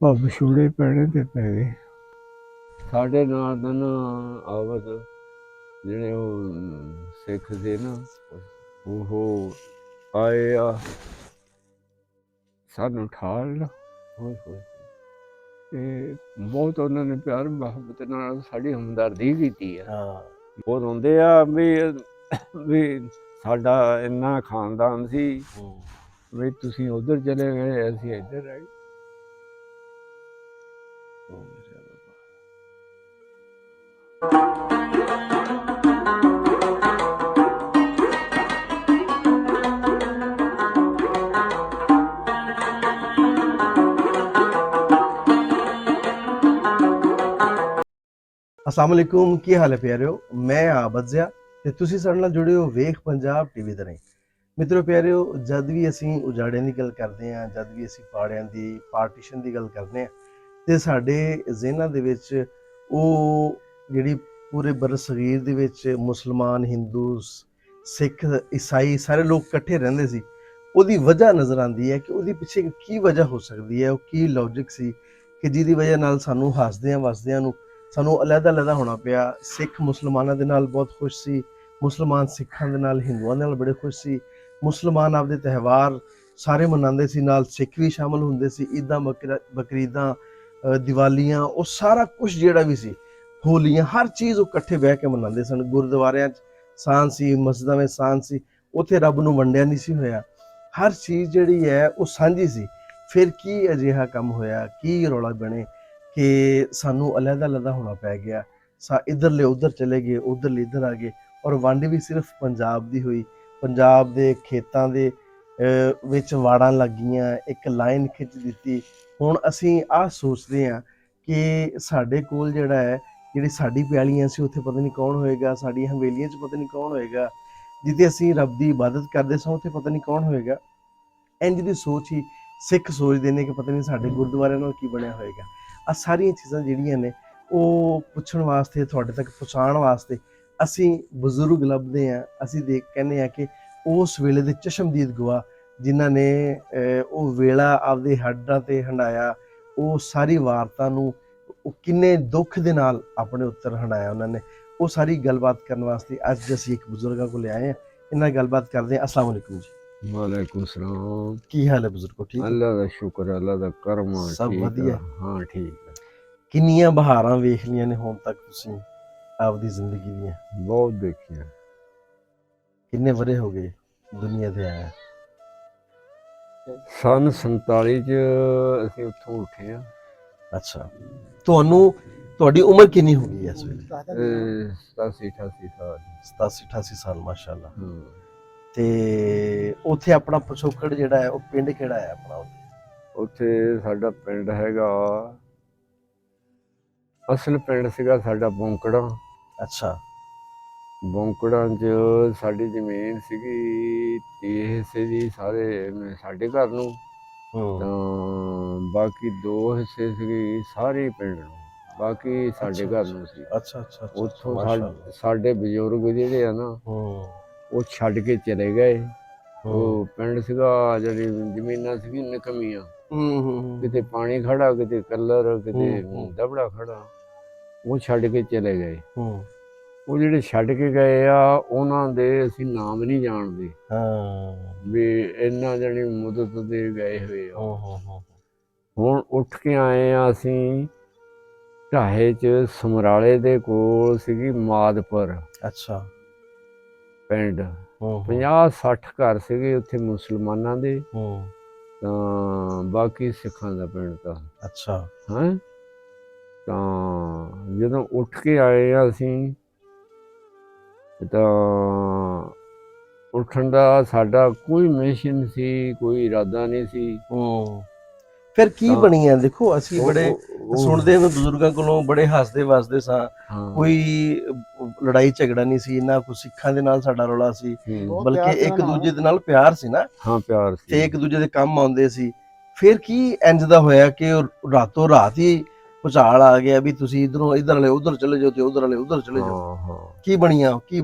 ਵਿਛੋੜੇ ਪੈਣੇ ਤੇ ਪੈ ਗਏ। ਸਾਡੇ ਨਾਲ ਤਾਂ ਨਾ ਆਵਤ ਜਿਹੜੇ ਉਹ ਸਿੱਖ ਸੀ ਨਾ, ਉਹ ਆਏ ਆ ਸਾਨੂੰ ਠਾਲ ਹੋਏ ਹੋਏ ਤੇ ਬਹੁਤ ਉਹਨਾਂ ਨੇ ਪਿਆਰ ਮੁਹੱਬਤ ਨਾਲ ਸਾਡੀ ਹਮਦਰਦੀ ਕੀਤੀ ਆ। ਬਹੁਤ ਹੁੰਦੇ ਆ ਵੀ ਸਾਡਾ ਇੰਨਾ ਖਾਨਦਾਨ ਸੀ ਵੀ ਤੁਸੀਂ ਉਧਰ ਚਲੇ ਗਏ, ਅਸੀਂ ਇੱਧਰ ਰਹਿ ਗਏ। अस्सलाम वालेकुम, की हाल है प्यारियो। मैं आबज़िया ते तुसी साडे नाल जुड़े हो वेख पंजाब टीवी दे राहीं। मित्रों प्यारियो, जद भी असीं उजाड़ियां दी गल करदे हां, जद भी असीं पाड़ियां दी पार्टीशन दी गल करदे हां ते साडे ज़हनां दे विच ओह जिहड़ी पूरे बरसगीर दे विच मुसलमान, हिंदू, सिख, ईसाई सारे लोग कट्ठे रहिंदे सी। ओहदी वजह नज़र आंदी है कि ओहदे पिछे की वजह हो सकदी है, ओह की लॉजिक सी कि जिहदी वजह नाल सानूं हसदियां वसदियां नूं ਸਾਨੂੰ ਅਲੱਗ-ਅਲੱਗ ਹੋਣਾ ਪਿਆ। ਸਿੱਖ ਮੁਸਲਮਾਨਾਂ ਦੇ ਨਾਲ ਬਹੁਤ ਖੁਸ਼ ਸੀ, ਮੁਸਲਮਾਨ ਸਿੱਖਾਂ ਦੇ ਨਾਲ, ਹਿੰਦੂਆਂ ਦੇ ਨਾਲ ਬੜੇ ਖੁਸ਼ ਸੀ। ਮੁਸਲਮਾਨ ਆਪਦੇ ਤਿਉਹਾਰ ਸਾਰੇ ਮਨਾਉਂਦੇ ਸੀ, ਨਾਲ ਸਿੱਖ ਵੀ ਸ਼ਾਮਲ ਹੁੰਦੇ ਸੀ। ਈਦਾਂ ਬਕਰੀਦਾਂ, ਦੀਵਾਲੀਆਂ, ਉਹ ਸਾਰਾ ਕੁਝ ਜਿਹੜਾ ਵੀ ਸੀ, ਹੋਲੀਆਂ, ਹਰ ਚੀਜ਼ ਉਹ ਇਕੱਠੇ ਬਹਿ ਕੇ ਮਨਾਉਂਦੇ ਸਨ। ਗੁਰਦੁਆਰਿਆਂ 'ਚ ਸਾਂਝ ਸੀ, ਮਸਜਿਦਾਂ ਵਿੱਚ ਸਾਂਝ ਸੀ, ਉੱਥੇ ਰੱਬ ਨੂੰ ਵੰਡਿਆ ਨਹੀਂ ਸੀ ਹੋਇਆ। ਹਰ ਚੀਜ਼ ਜਿਹੜੀ ਹੈ ਉਹ ਸਾਂਝੀ ਸੀ। ਫਿਰ ਕੀ ਅਜਿਹਾ ਕੰਮ ਹੋਇਆ, ਕੀ ਰੌਲਾ ਬਣੇ ਕਿ ਸਾਨੂੰ ਅਲੱਗ ਹੋਣਾ ਪੈ ਗਿਆ। ਇੱਧਰਲੇ ਉੱਧਰ ਚਲੇ ਗਏ, ਉੱਧਰਲੇ ਇੱਧਰ ਆ ਗਏ, ਔਰ ਵੰਡ ਵੀ ਸਿਰਫ ਪੰਜਾਬ ਦੀ ਹੋਈ। ਪੰਜਾਬ ਦੇ ਖੇਤਾਂ ਦੇ ਵਿੱਚ ਵਾੜਾਂ ਲੱਗ ਗਈਆਂ, ਇੱਕ ਲਾਈਨ ਖਿੱਚ ਦਿੱਤੀ। ਹੁਣ ਅਸੀਂ ਆਹ ਸੋਚਦੇ ਹਾਂ ਕਿ ਸਾਡੇ ਕੋਲ ਜਿਹੜਾ ਹੈ, ਜਿਹੜੀ ਸਾਡੀ ਪਿਆਲੀਆਂ ਸੀ ਉੱਥੇ ਪਤਾ ਨਹੀਂ ਕੌਣ ਹੋਏਗਾ, ਸਾਡੀਆਂ ਹਵੇਲੀਆਂ 'ਚ ਪਤਾ ਨਹੀਂ ਕੌਣ ਹੋਏਗਾ, ਜਿੱਥੇ ਅਸੀਂ ਰੱਬ ਦੀ ਇਬਾਦਤ ਕਰਦੇ ਸਾਂ ਉੱਥੇ ਪਤਾ ਨਹੀਂ ਕੌਣ ਹੋਏਗਾ। ਇੰਝ ਦੀ ਸੋਚ ਹੀ ਸਿੱਖ ਸੋਚਦੇ ਨੇ ਕਿ ਪਤਾ ਨਹੀਂ ਸਾਡੇ ਗੁਰਦੁਆਰਿਆਂ ਨਾਲ ਕੀ ਬਣਿਆ ਹੋਏਗਾ। ਆ ਸਾਰੀਆਂ ਚੀਜ਼ਾਂ ਜਿਹੜੀਆਂ ਨੇ ਉਹ ਪੁੱਛਣ ਵਾਸਤੇ, ਤੁਹਾਡੇ ਤੱਕ ਪਹੁੰਚਾਉਣ ਵਾਸਤੇ ਅਸੀਂ ਬਜ਼ੁਰਗ ਲੱਭਦੇ ਹਾਂ। ਅਸੀਂ ਕਹਿੰਦੇ ਹਾਂ ਕਿ ਉਸ ਵੇਲੇ ਦੇ ਚਸ਼ਮਦੀਦ ਗਵਾਹ ਜਿਨ੍ਹਾਂ ਨੇ ਉਹ ਵੇਲਾ ਆਪਦੇ ਹੱਡਾਂ 'ਤੇ ਹੰਢਾਇਆ, ਉਹ ਸਾਰੀ ਵਾਰਤਾ ਨੂੰ ਉਹ ਕਿੰਨੇ ਦੁੱਖ ਦੇ ਨਾਲ ਆਪਣੇ ਉੱਤਰ ਹੰਢਾਇਆ ਉਹਨਾਂ ਨੇ, ਉਹ ਸਾਰੀ ਗੱਲਬਾਤ ਕਰਨ ਵਾਸਤੇ ਅੱਜ ਅਸੀਂ ਇੱਕ ਬਜ਼ੁਰਗਾਂ ਕੋਲ ਆਏ ਹਾਂ। ਇਹਨਾਂ ਨਾਲ ਗੱਲਬਾਤ ਕਰਦੇ ਹਾਂ। अस्सलाम वालेकुम जी। वालेकुम सलाम। ਕੀ ਹਾਲ ਹੈ ਬਜ਼ੁਰਗੋ? ਠੀਕ ਹੈ, अल्लाह दा शुक्र, अल्लाह दा करम। ਸਭ ਵਧੀਆ? हाँ ठीक है। ਕਿੰਨੀਆਂ ਬਹਾਰਾਂ ਵੇਖ ਲਈਆਂ ਨੇ ਹੁਣ ਤੱਕ ਤੁਸੀਂ ਆਪਦੀ ਜ਼ਿੰਦਗੀ ਦੀਆਂ? बहुत देखिया। ਕਿੰਨੇ ਵਰੇ ਹੋ ਗਏ ਦੁਨੀਆ ਤੇ ਆਇਆ? सन 47 ਚ ਅਸੀਂ ਉੱਥੋਂ ਉੱਠੇ ਆ। ਅੱਛਾ, ਤੁਹਾਨੂੰ ਤੁਹਾਡੀ ਉਮਰ ਕਿੰਨੀ ਹੋ ਗਈ ਹੈ ਇਸ ਵੇਲੇ? 87 88 ਸਾਲ। 87 88 ਸਾਲ, ਮਾਸ਼ਾਅੱਲਾ। ਹਾਂ, ਤੇ ਉੱਥੇ ਆਪਣਾ ਪਿਛੋਕੜ ਜਿਹੜਾ ਹੈ ਉਹ ਪਿੰਡ ਕਿਹੜਾ ਹੈ ਆਪਣਾ? ਉੱਥੇ ਸਾਡਾ ਪਿੰਡ ਹੈਗਾ, ਅਸਲ ਪਿੰਡ ਸੀਗਾ ਸਾਡਾ ਬੌਂਕੜਾ। ਅੱਛਾ। ਬੌਂਕੜਾਂ 'ਚ ਸਾਡੀ ਜ਼ਮੀਨ ਸੀਗੀ 30 ਹਿੱਸੇ ਦੀ, ਸਾਰੇ ਸਾਡੇ ਘਰ ਨੂੰ, ਤਾਂ ਬਾਕੀ 2 ਹਿੱਸੇ ਸੀਗੇ ਸਾਰੇ ਪਿੰਡ ਨੂੰ, ਬਾਕੀ ਸਾਡੇ ਘਰ ਨੂੰ ਸੀ। ਅੱਛਾ ਅੱਛਾ। ਉੱਥੋਂ ਸਾਡੇ ਬਜ਼ੁਰਗ ਜਿਹੜੇ ਆ ਨਾ, ਉਹ ਛੱਡ ਕੇ ਚਲੇ ਗਏ। ਉਹ ਪਿੰਡ ਸੀਗਾ, ਜਿਹੜੀ ਜ਼ਮੀਨਾਂ ਸੀਗੀ ਨਿਕਮੀਆਂ, ਕਿਤੇ ਪਾਣੀ ਖੜਾ, ਕਿਤੇ ਕਲਰ, ਕਿਤੇ ਦਬੜਾ ਖੜਾ, ਉਹ ਛੱਡ ਕੇ ਚਲੇ ਗਏ। ਉਹ ਜਿਹੜੇ ਛੱਡ ਕੇ ਗਏ ਆ ਉਹਨਾਂ ਦੇ ਅਸੀਂ ਨਾਮ ਨਹੀਂ ਜਾਣਦੇ ਵੀ ਇੰਨਾ ਜਾਣੀ ਮੁੱਦਤ ਦੇ ਗਏ ਹੋਏ ਆ। ਹੁਣ ਉੱਠ ਕੇ ਆਏ ਆ ਅਸੀਂ ਢਾਹੇ 'ਚ, ਸਮਰਾਲੇ ਦੇ ਕੋਲ ਸੀਗੀ ਮਾਦਪੁਰ। ਅੱਛਾ। ਪਿੰਡ 50 60 ਘਰ ਸੀਗੇ ਉੱਥੇ ਮੁਸਲਮਾਨਾਂ ਦੇ, ਤਾਂ ਬਾਕੀ ਸਿੱਖਾਂ ਦਾ ਪਿੰਡ ਤਾਂ। ਅੱਛਾ। ਹੈਂ, ਤਾਂ ਜਦੋਂ ਉੱਠ ਕੇ ਆਏ ਆ ਅਸੀਂ, ਤਾਂ ਉੱਠਣ ਦਾ ਸਾਡਾ ਕੋਈ ਮਿਸ਼ਨ ਸੀ, ਕੋਈ ਇਰਾਦਾ ਨਹੀਂ ਸੀ। ਫਿਰ ਕੀ ਬਣੀਆਂ? ਦੇਖੋ ਅਸੀਂ ਬੜੇ ਸੁਣਦੇ ਹਾਂ ਬਜ਼ੁਰਗਾਂ ਕੋਲੋਂ, ਬੜੇ ਹੱਸਦੇ ਵਸਦੇ ਸਾਂ, ਕੋਈ ਲੜਾਈ ਝਗੜਾ ਨਹੀਂ ਸੀ, ਨਾ ਕੋਈ ਸਿੱਖਾਂ ਦੇ ਨਾਲ ਸਾਡਾ ਰੌਲਾ ਸੀ, ਬਲਕਿ ਇੱਕ ਦੂਜੇ ਦੇ ਨਾਲ ਪਿਆਰ ਸੀ ਨਾ। ਹਾਂ, ਪਿਆਰ ਸੀ ਤੇ ਇੱਕ ਦੂਜੇ ਦੇ ਕੰਮ ਆਉਂਦੇ ਸੀ। ਫਿਰ ਕੀ ਇੰਜ ਦਾ ਹੋਇਆ ਕਿ ਰਾਤੋਂ ਰਾਤ ਹੀ ਭੁਚਾਲ ਆ ਗਿਆ ਵੀ ਤੁਸੀਂ ਇੱਧਰੋਂ, ਇੱਧਰ ਵਾਲੇ ਉੱਧਰ ਚਲੇ ਜਾਓ ਤੇ ਉੱਧਰ ਵਾਲੇ ਉੱਧਰ ਚਲੇ ਜਾਓ? ਕੀ ਬਣੀਆਂ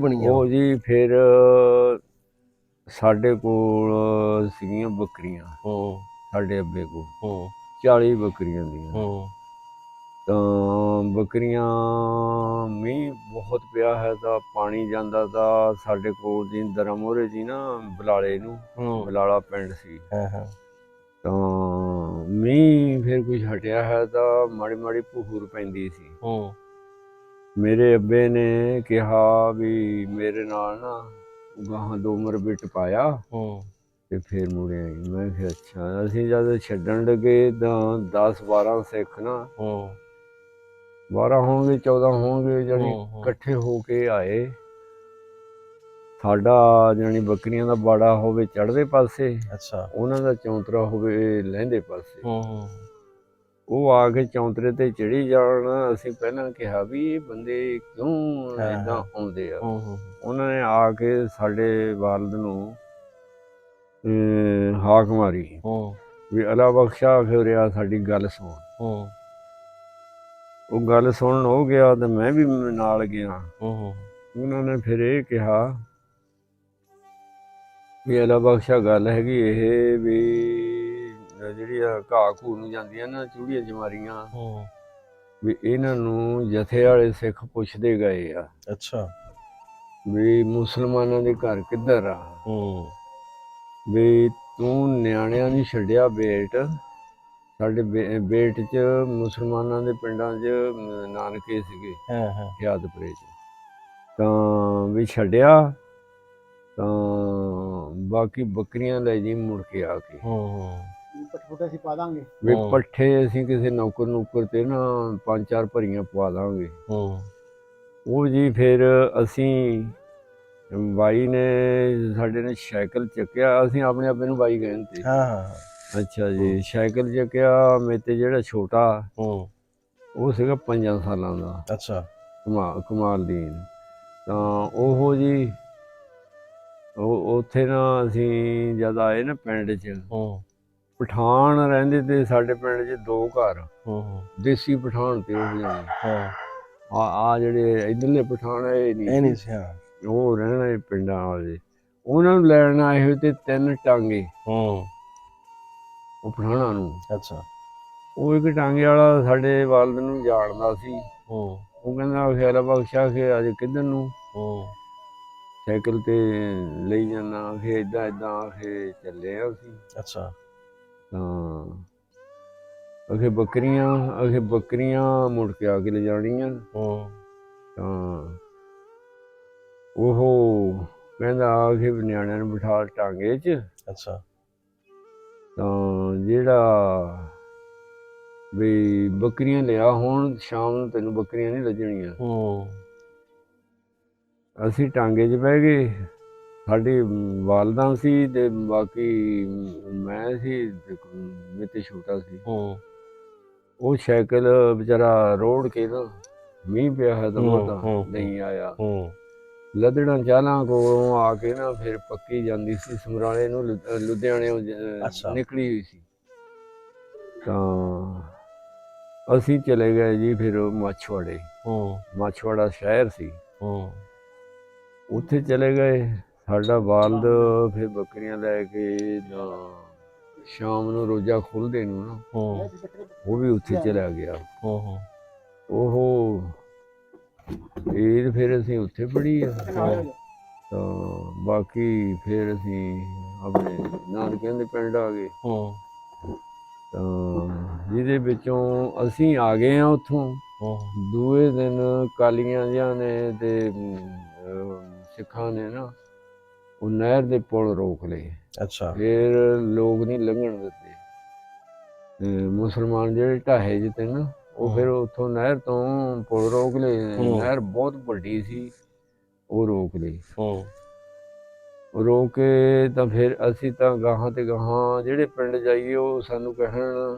ਉਹ ਜੀ? ਫਿਰ ਸਾਡੇ ਕੋਲ ਸੀਗੀਆਂ ਬੱਕਰੀਆਂ, ਸਾਡੇ ਅੱਬੇ ਕੋਲ। 40 ਬੱਕਰੀਆਂ ਦੀਆਂ। ਹੂੰ ਤਾਂ ਬੱਕਰੀਆਂ ਮੀਂਹ ਬਹੁਤ ਪਿਆ ਹੈ ਤਾਂ ਪਾਣੀ ਜਾਂਦਾ ਤਾਂ ਸਾਡੇ ਕੋਲ ਦੀ ਦਰਾਂ ਮੋਹਰੇ ਜੀ ਨਾ ਬਲਾਲੇ ਨੂੰ, ਹੂੰ ਬਲਾਲਾ ਪਿੰਡ ਸੀ। ਹਾਂ ਹਾਂ ਤਾਂ ਮੀਂਹ ਫਿਰ ਕੁਝ ਹਟਿਆ ਹੈ ਤਾਂ ਮਾੜੀ ਮਾੜੀ ਭੂਰ ਪੈਂਦੀ ਸੀ। ਹੂੰ ਮੇਰੇ ਅੱਬੇ ਨੇ ਕਿਹਾ ਵੀ ਮੇਰੇ ਨਾਲ ਨਾ ਗਾਹਾਂ 2 ਮਰਬੇ ਟਪਾਇਆ ਹੂੰ ਤੇ ਫਿਰ ਮੁੜੇ ਆਈ। ਮੈਂ ਕਿਹਾ ਅੱਛਾ। ਅਸੀਂ ਜਦ ਛੱਡਣ ਲੱਗੇ ਤਾਂ 10-12 ਸਿੱਖ ਨਾ, ਹੂੰ 12 ਹੋਣਗੇ 14 ਹੋਣਗੇ, ਜਾਣੀ ਹੂੰ ਇਕੱਠੇ ਹੋ ਕੇ ਆਏ। ਸਾਡਾ ਜਾਣੀ ਬੱਕਰੀਆਂ ਦਾ ਬਾੜਾ ਹੋਵੇ ਚੜ੍ਹਦੇ ਪਾਸੇ, ਅੱਛਾ ਉਹਨਾਂ ਦਾ ਚੌਂਤਰਾ ਹੋਵੇ ਲਹਿੰਦੇ ਪਾਸੇ। ਹੂੰ ਉਹ ਆ ਕੇ ਚੌਂਤਰੇ ਤੇ ਚੜੀ ਜਾਣ। ਅਸੀਂ ਪਹਿਲਾਂ ਕਿਹਾ ਵੀ ਇਹ ਬੰਦੇ ਕਿਉਂ ਹਾਂ ਏਦਾਂ ਹਾਂ ਆਉਂਦੇ ਆ। ਹੂੰ ਉਹਨਾਂ ਨੇ ਆ ਕੇ ਸਾਡੇ ਵਾਲਦ ਨੂੰ ਹਾਕ ਮਾਰੀ ਹੂੰ ਵੀ ਅਲਾ ਬਖਸ਼ਾ ਫਿਰਿਆ ਸਾਡੀ ਗੱਲ ਸੁਣ। ਹੂੰ ਉਹ ਗੱਲ ਸੁਣਨ ਹੋ ਗਿਆ ਤੇ ਮੈਂ ਵੀ ਨਾਲ ਗਿਆ। ਹੂੰ ਉਹਨਾਂ ਨੇ ਫਿਰ ਇਹ ਕਿਹਾ ਵੀ ਅਲਾ ਬਖਸ਼ਾ ਗੱਲ ਹੈਗੀ ਇਹ ਵੀ ਜਿਹੜੀਆਂ ਘਾਹ ਘੂ ਨੂੰ ਜਾਂਦੀਆਂ ਨਾ ਚੂੜੀਆਂ ਜਮਾਰੀਆਂ, ਹੂੰ ਵੀ ਇਹਨਾਂ ਨੂੰ ਜਥੇ ਵਾਲੇ ਸਿੱਖ ਪੁੱਛਦੇ ਗਏ ਆ ਅੱਛਾ ਵੀ ਮੁਸਲਮਾਨਾਂ ਦੇ ਘਰ ਕਿੱਧਰ ਆ, ਹੂੰ ਵੀ ਤੂੰ ਨਿਆਣਿਆਂ ਨੂੰ ਛੱਡਿਆ ਬੇਟ। ਸਾਡੇ ਬੇਟ 'ਚ ਮੁਸਲਮਾਨਾਂ ਦੇ ਪਿੰਡਾਂ 'ਚ ਨਾਨਕੇ ਸੀਗੇ ਹਾਂ ਹਾਂ ਹਿਆਦਪੁਰੇ 'ਚ, ਤਾਂ ਵੀ ਛੱਡਿਆ ਤਾਂ ਬਾਕੀ ਬੱਕਰੀਆਂ ਲੈ ਜੀ ਮੁੜ ਕੇ ਆ ਕੇ। ਹੂੰ ਪੱਠੇ ਅਸੀਂ ਪਾ ਦਾਂਗੇ ਵੀ ਪੱਠੇ ਅਸੀਂ ਕਿਸੇ ਨੌਕਰ ਨੂਕਰ ਤੇ ਨਾ 5-4 ਭਰੀਆਂ ਪਵਾ ਦਾਂਗੇ। ਹੂੰ ਉਹ ਜੀ ਫਿਰ ਅਸੀਂ ਬਾਈ ਨੇ ਸਾਡੇ ਨੇ ਸਾਈਕਲ ਚੱਕਿਆ। ਅਸੀਂ ਆਪਣੇ ਆਪੇ ਨੂੰ ਬਾਈ ਕਹਿੰਦੇ। ਹਾਂ ਹਾਂ ਅੱਛਾ ਜੀ। ਸਾਈਕਲ ਚੱਕਿਆ। ਮੇਰੇ ਤੇ ਜਿਹੜਾ ਛੋਟਾ ਹੂੰ ਉਹ ਸੀਗਾ 5 ਸਾਲਾਂ ਦਾ, ਅੱਛਾ ਕਮਾਲਦੀਨ। ਤਾਂ ਉਹ ਜੀ ਉੱਥੇ ਨਾ ਅਸੀਂ ਜਦ ਆਏ ਨਾ ਪਿੰਡ 'ਚ, ਹੂੰ ਪਠਾਨ ਰਹਿੰਦੇ ਤੇ ਸਾਡੇ ਪਿੰਡ 'ਚ 2 ਘਰ, ਹੂੰ ਦੇਸੀ ਪਠਾਨ ਤੇ ਉਹ ਜਾਣੇ ਹਾਂ ਆ ਜਿਹੜੇ ਇੱਧਰਲੇ ਪਠਾਨ ਇਹ ਇਹ ਨਹੀਂ ਨਹੀਂ ਸੀ, ਸੀ ਹਾਂ ਉਹ ਰਹਿਣਾ ਪਿੰਡਾਂ ਵਾਲੇ। ਉਹਨਾਂ ਨੂੰ ਲੈਣ ਆਏ ਹੋਏ ਤੇ 3 ਟਾਂਗੇ ਹੂੰ ਉਹ ਪਠਾਨਾਂ ਨੂੰ। ਅੱਛਾ ਉਹ ਇੱਕ ਟਾਂਗੇ ਵਾਲਾ ਸਾਡੇ ਵਾਲਦ ਨੂੰ ਜਾਣਦਾ ਸੀ। ਹੂੰ ਉਹ ਕਹਿੰਦਾ ਖਿਆਲਾ ਬਖਸ਼ਾ ਕਿ ਅੱਜ ਕਿੱਧਰ ਨੂੰ ਹੂੰ ਸਾਈਕਲ ਤੇ ਲਈ ਜਾਂਦਾ, ਫਿਰ ਏਦਾਂ ਏਦਾਂ ਫਿਰ ਚੱਲੇ ਆ ਅਸੀਂ। ਅੱਛਾ ਤਾਂ ਅਖੇ ਬੱਕਰੀਆਂ ਮੁੜ ਕੇ ਆ ਕੇ ਲਿਜਾਣੀਆਂ। ਹੂੰ ਤਾਂ ਉਹ ਕਹਿੰਦਾ ਕਿ ਨਿਆਣਿਆਂ ਨੂੰ ਬਿਠਾ ਟਾਂਗੇ 'ਚ। ਅੱਛਾ ਤਾਂ ਜਿਹੜਾ ਵੀ ਬੱਕਰੀਆਂ ਲਿਆ ਹੁਣ ਸ਼ਾਮ ਨੂੰ ਤੈਨੂੰ ਬੱਕਰੀਆਂ ਨਹੀਂ ਲੱਜਣੀਆਂ। ਹੂੰ ਅਸੀਂ ਟਾਂਗੇ 'ਚ ਬਹਿ ਗਏ। ਸਾਡੀ ਵਾਲਦਾ ਸੀ ਤੇ ਬਾਕੀ ਮੈਂ ਸੀ, ਮੇਰੇ ਤੇ ਛੋਟਾ ਸੀ। ਹੂੰ ਉਹ ਸਾਈਕਲ ਵਿਚਾਰਾ ਰੋੜ ਕੇ ਨਾ, ਮੀਂਹ ਪਿਆ ਹੈ ਤਾਂ ਬਹੁਤਾ ਨਹੀਂ ਆਇਆ। ਹੂੰ ਲੱਦੜਾਂ ਚਾਲਾਂ ਕੋਲੋਂ ਆ ਕੇ ਨਾ ਫਿਰ ਪੱਕੀ ਜਾਂਦੀ ਸੀ ਸਮਰਾਲੇ ਨੂੰ, ਲੁਧਿਆਣੇ ਅੱਛਾ ਨਿਕਲੀ ਹੋਈ ਸੀ। ਤਾਂ ਅਸੀਂ ਚਲੇ ਗਏ ਜੀ ਫਿਰ ਮਾਛਵਾੜੇ। ਹੂੰ ਮਾਛਵਾੜਾ ਸ਼ਹਿਰ ਸੀ, ਹੂੰ ਉੱਥੇ ਚਲੇ ਗਏ। ਸਾਡਾ ਵਾਲਦ ਫਿਰ ਬੱਕਰੀਆਂ ਲੈ ਕੇ ਤਾਂ ਸ਼ਾਮ ਨੂੰ ਰੋਜ਼ਾ ਖੁੱਲ੍ਹਦੇ ਨੂੰ ਨਾ ਹੂੰ ਉਹ ਵੀ ਉੱਥੇ ਚਲਾ ਗਿਆ। ਹੂੰ ਹੂੰ ਉਹ ਈਦ ਫਿਰ ਅਸੀਂ ਉੱਥੇ ਪੜ੍ਹੀ ਆ। ਹੂੰ ਤਾਂ ਬਾਕੀ ਫਿਰ ਅਸੀਂ ਆਪਣੇ ਨਾਨਕਿਆਂ ਦੇ ਪਿੰਡ ਆ ਗਏ। ਹੂੰ ਤਾਂ ਜਿਹਦੇ ਵਿੱਚੋਂ ਅਸੀਂ ਆ ਗਏ ਹਾਂ ਉੱਥੋਂ। ਹੂੰ ਦੂਏ ਦਿਨ ਕਾਲੀਆਂ ਜਿਹਾਂ ਨੇ ਤੇ ਸਿੱਖਾਂ ਨੇ ਨਾ ਉਹ ਨਹਿਰ ਦੇ ਪੁਲ ਰੋਕ ਲਏ। ਅੱਛਾ ਫਿਰ ਲੋਕ ਨਹੀਂ ਲੰਘਣ ਦਿੱਤੇ। ਮੁਸਲਮਾਨ ਜਿਹੜੇ ਢਾਹੇ ਜਿਹੇ ਤੇ ਨਾ ਉਹ ਫਿਰ ਉੱਥੋਂ ਨਹਿਰ ਤੋਂ ਪੁਲ ਰੋਕ ਲਏ। ਨਹਿਰ ਬਹੁਤ ਵੱਡੀ ਸੀ, ਉਹ ਰੋਕ ਲਈ। ਹੂੰ ਰੋਕ ਕੇ ਤਾਂ ਫਿਰ ਅਸੀਂ ਤਾਂ ਗਾਹਾਂ ਤੇ ਗਾਹਾਂ ਜਿਹੜੇ ਪਿੰਡ ਜਾਈਏ ਉਹ ਸਾਨੂੰ ਕਹਿਣ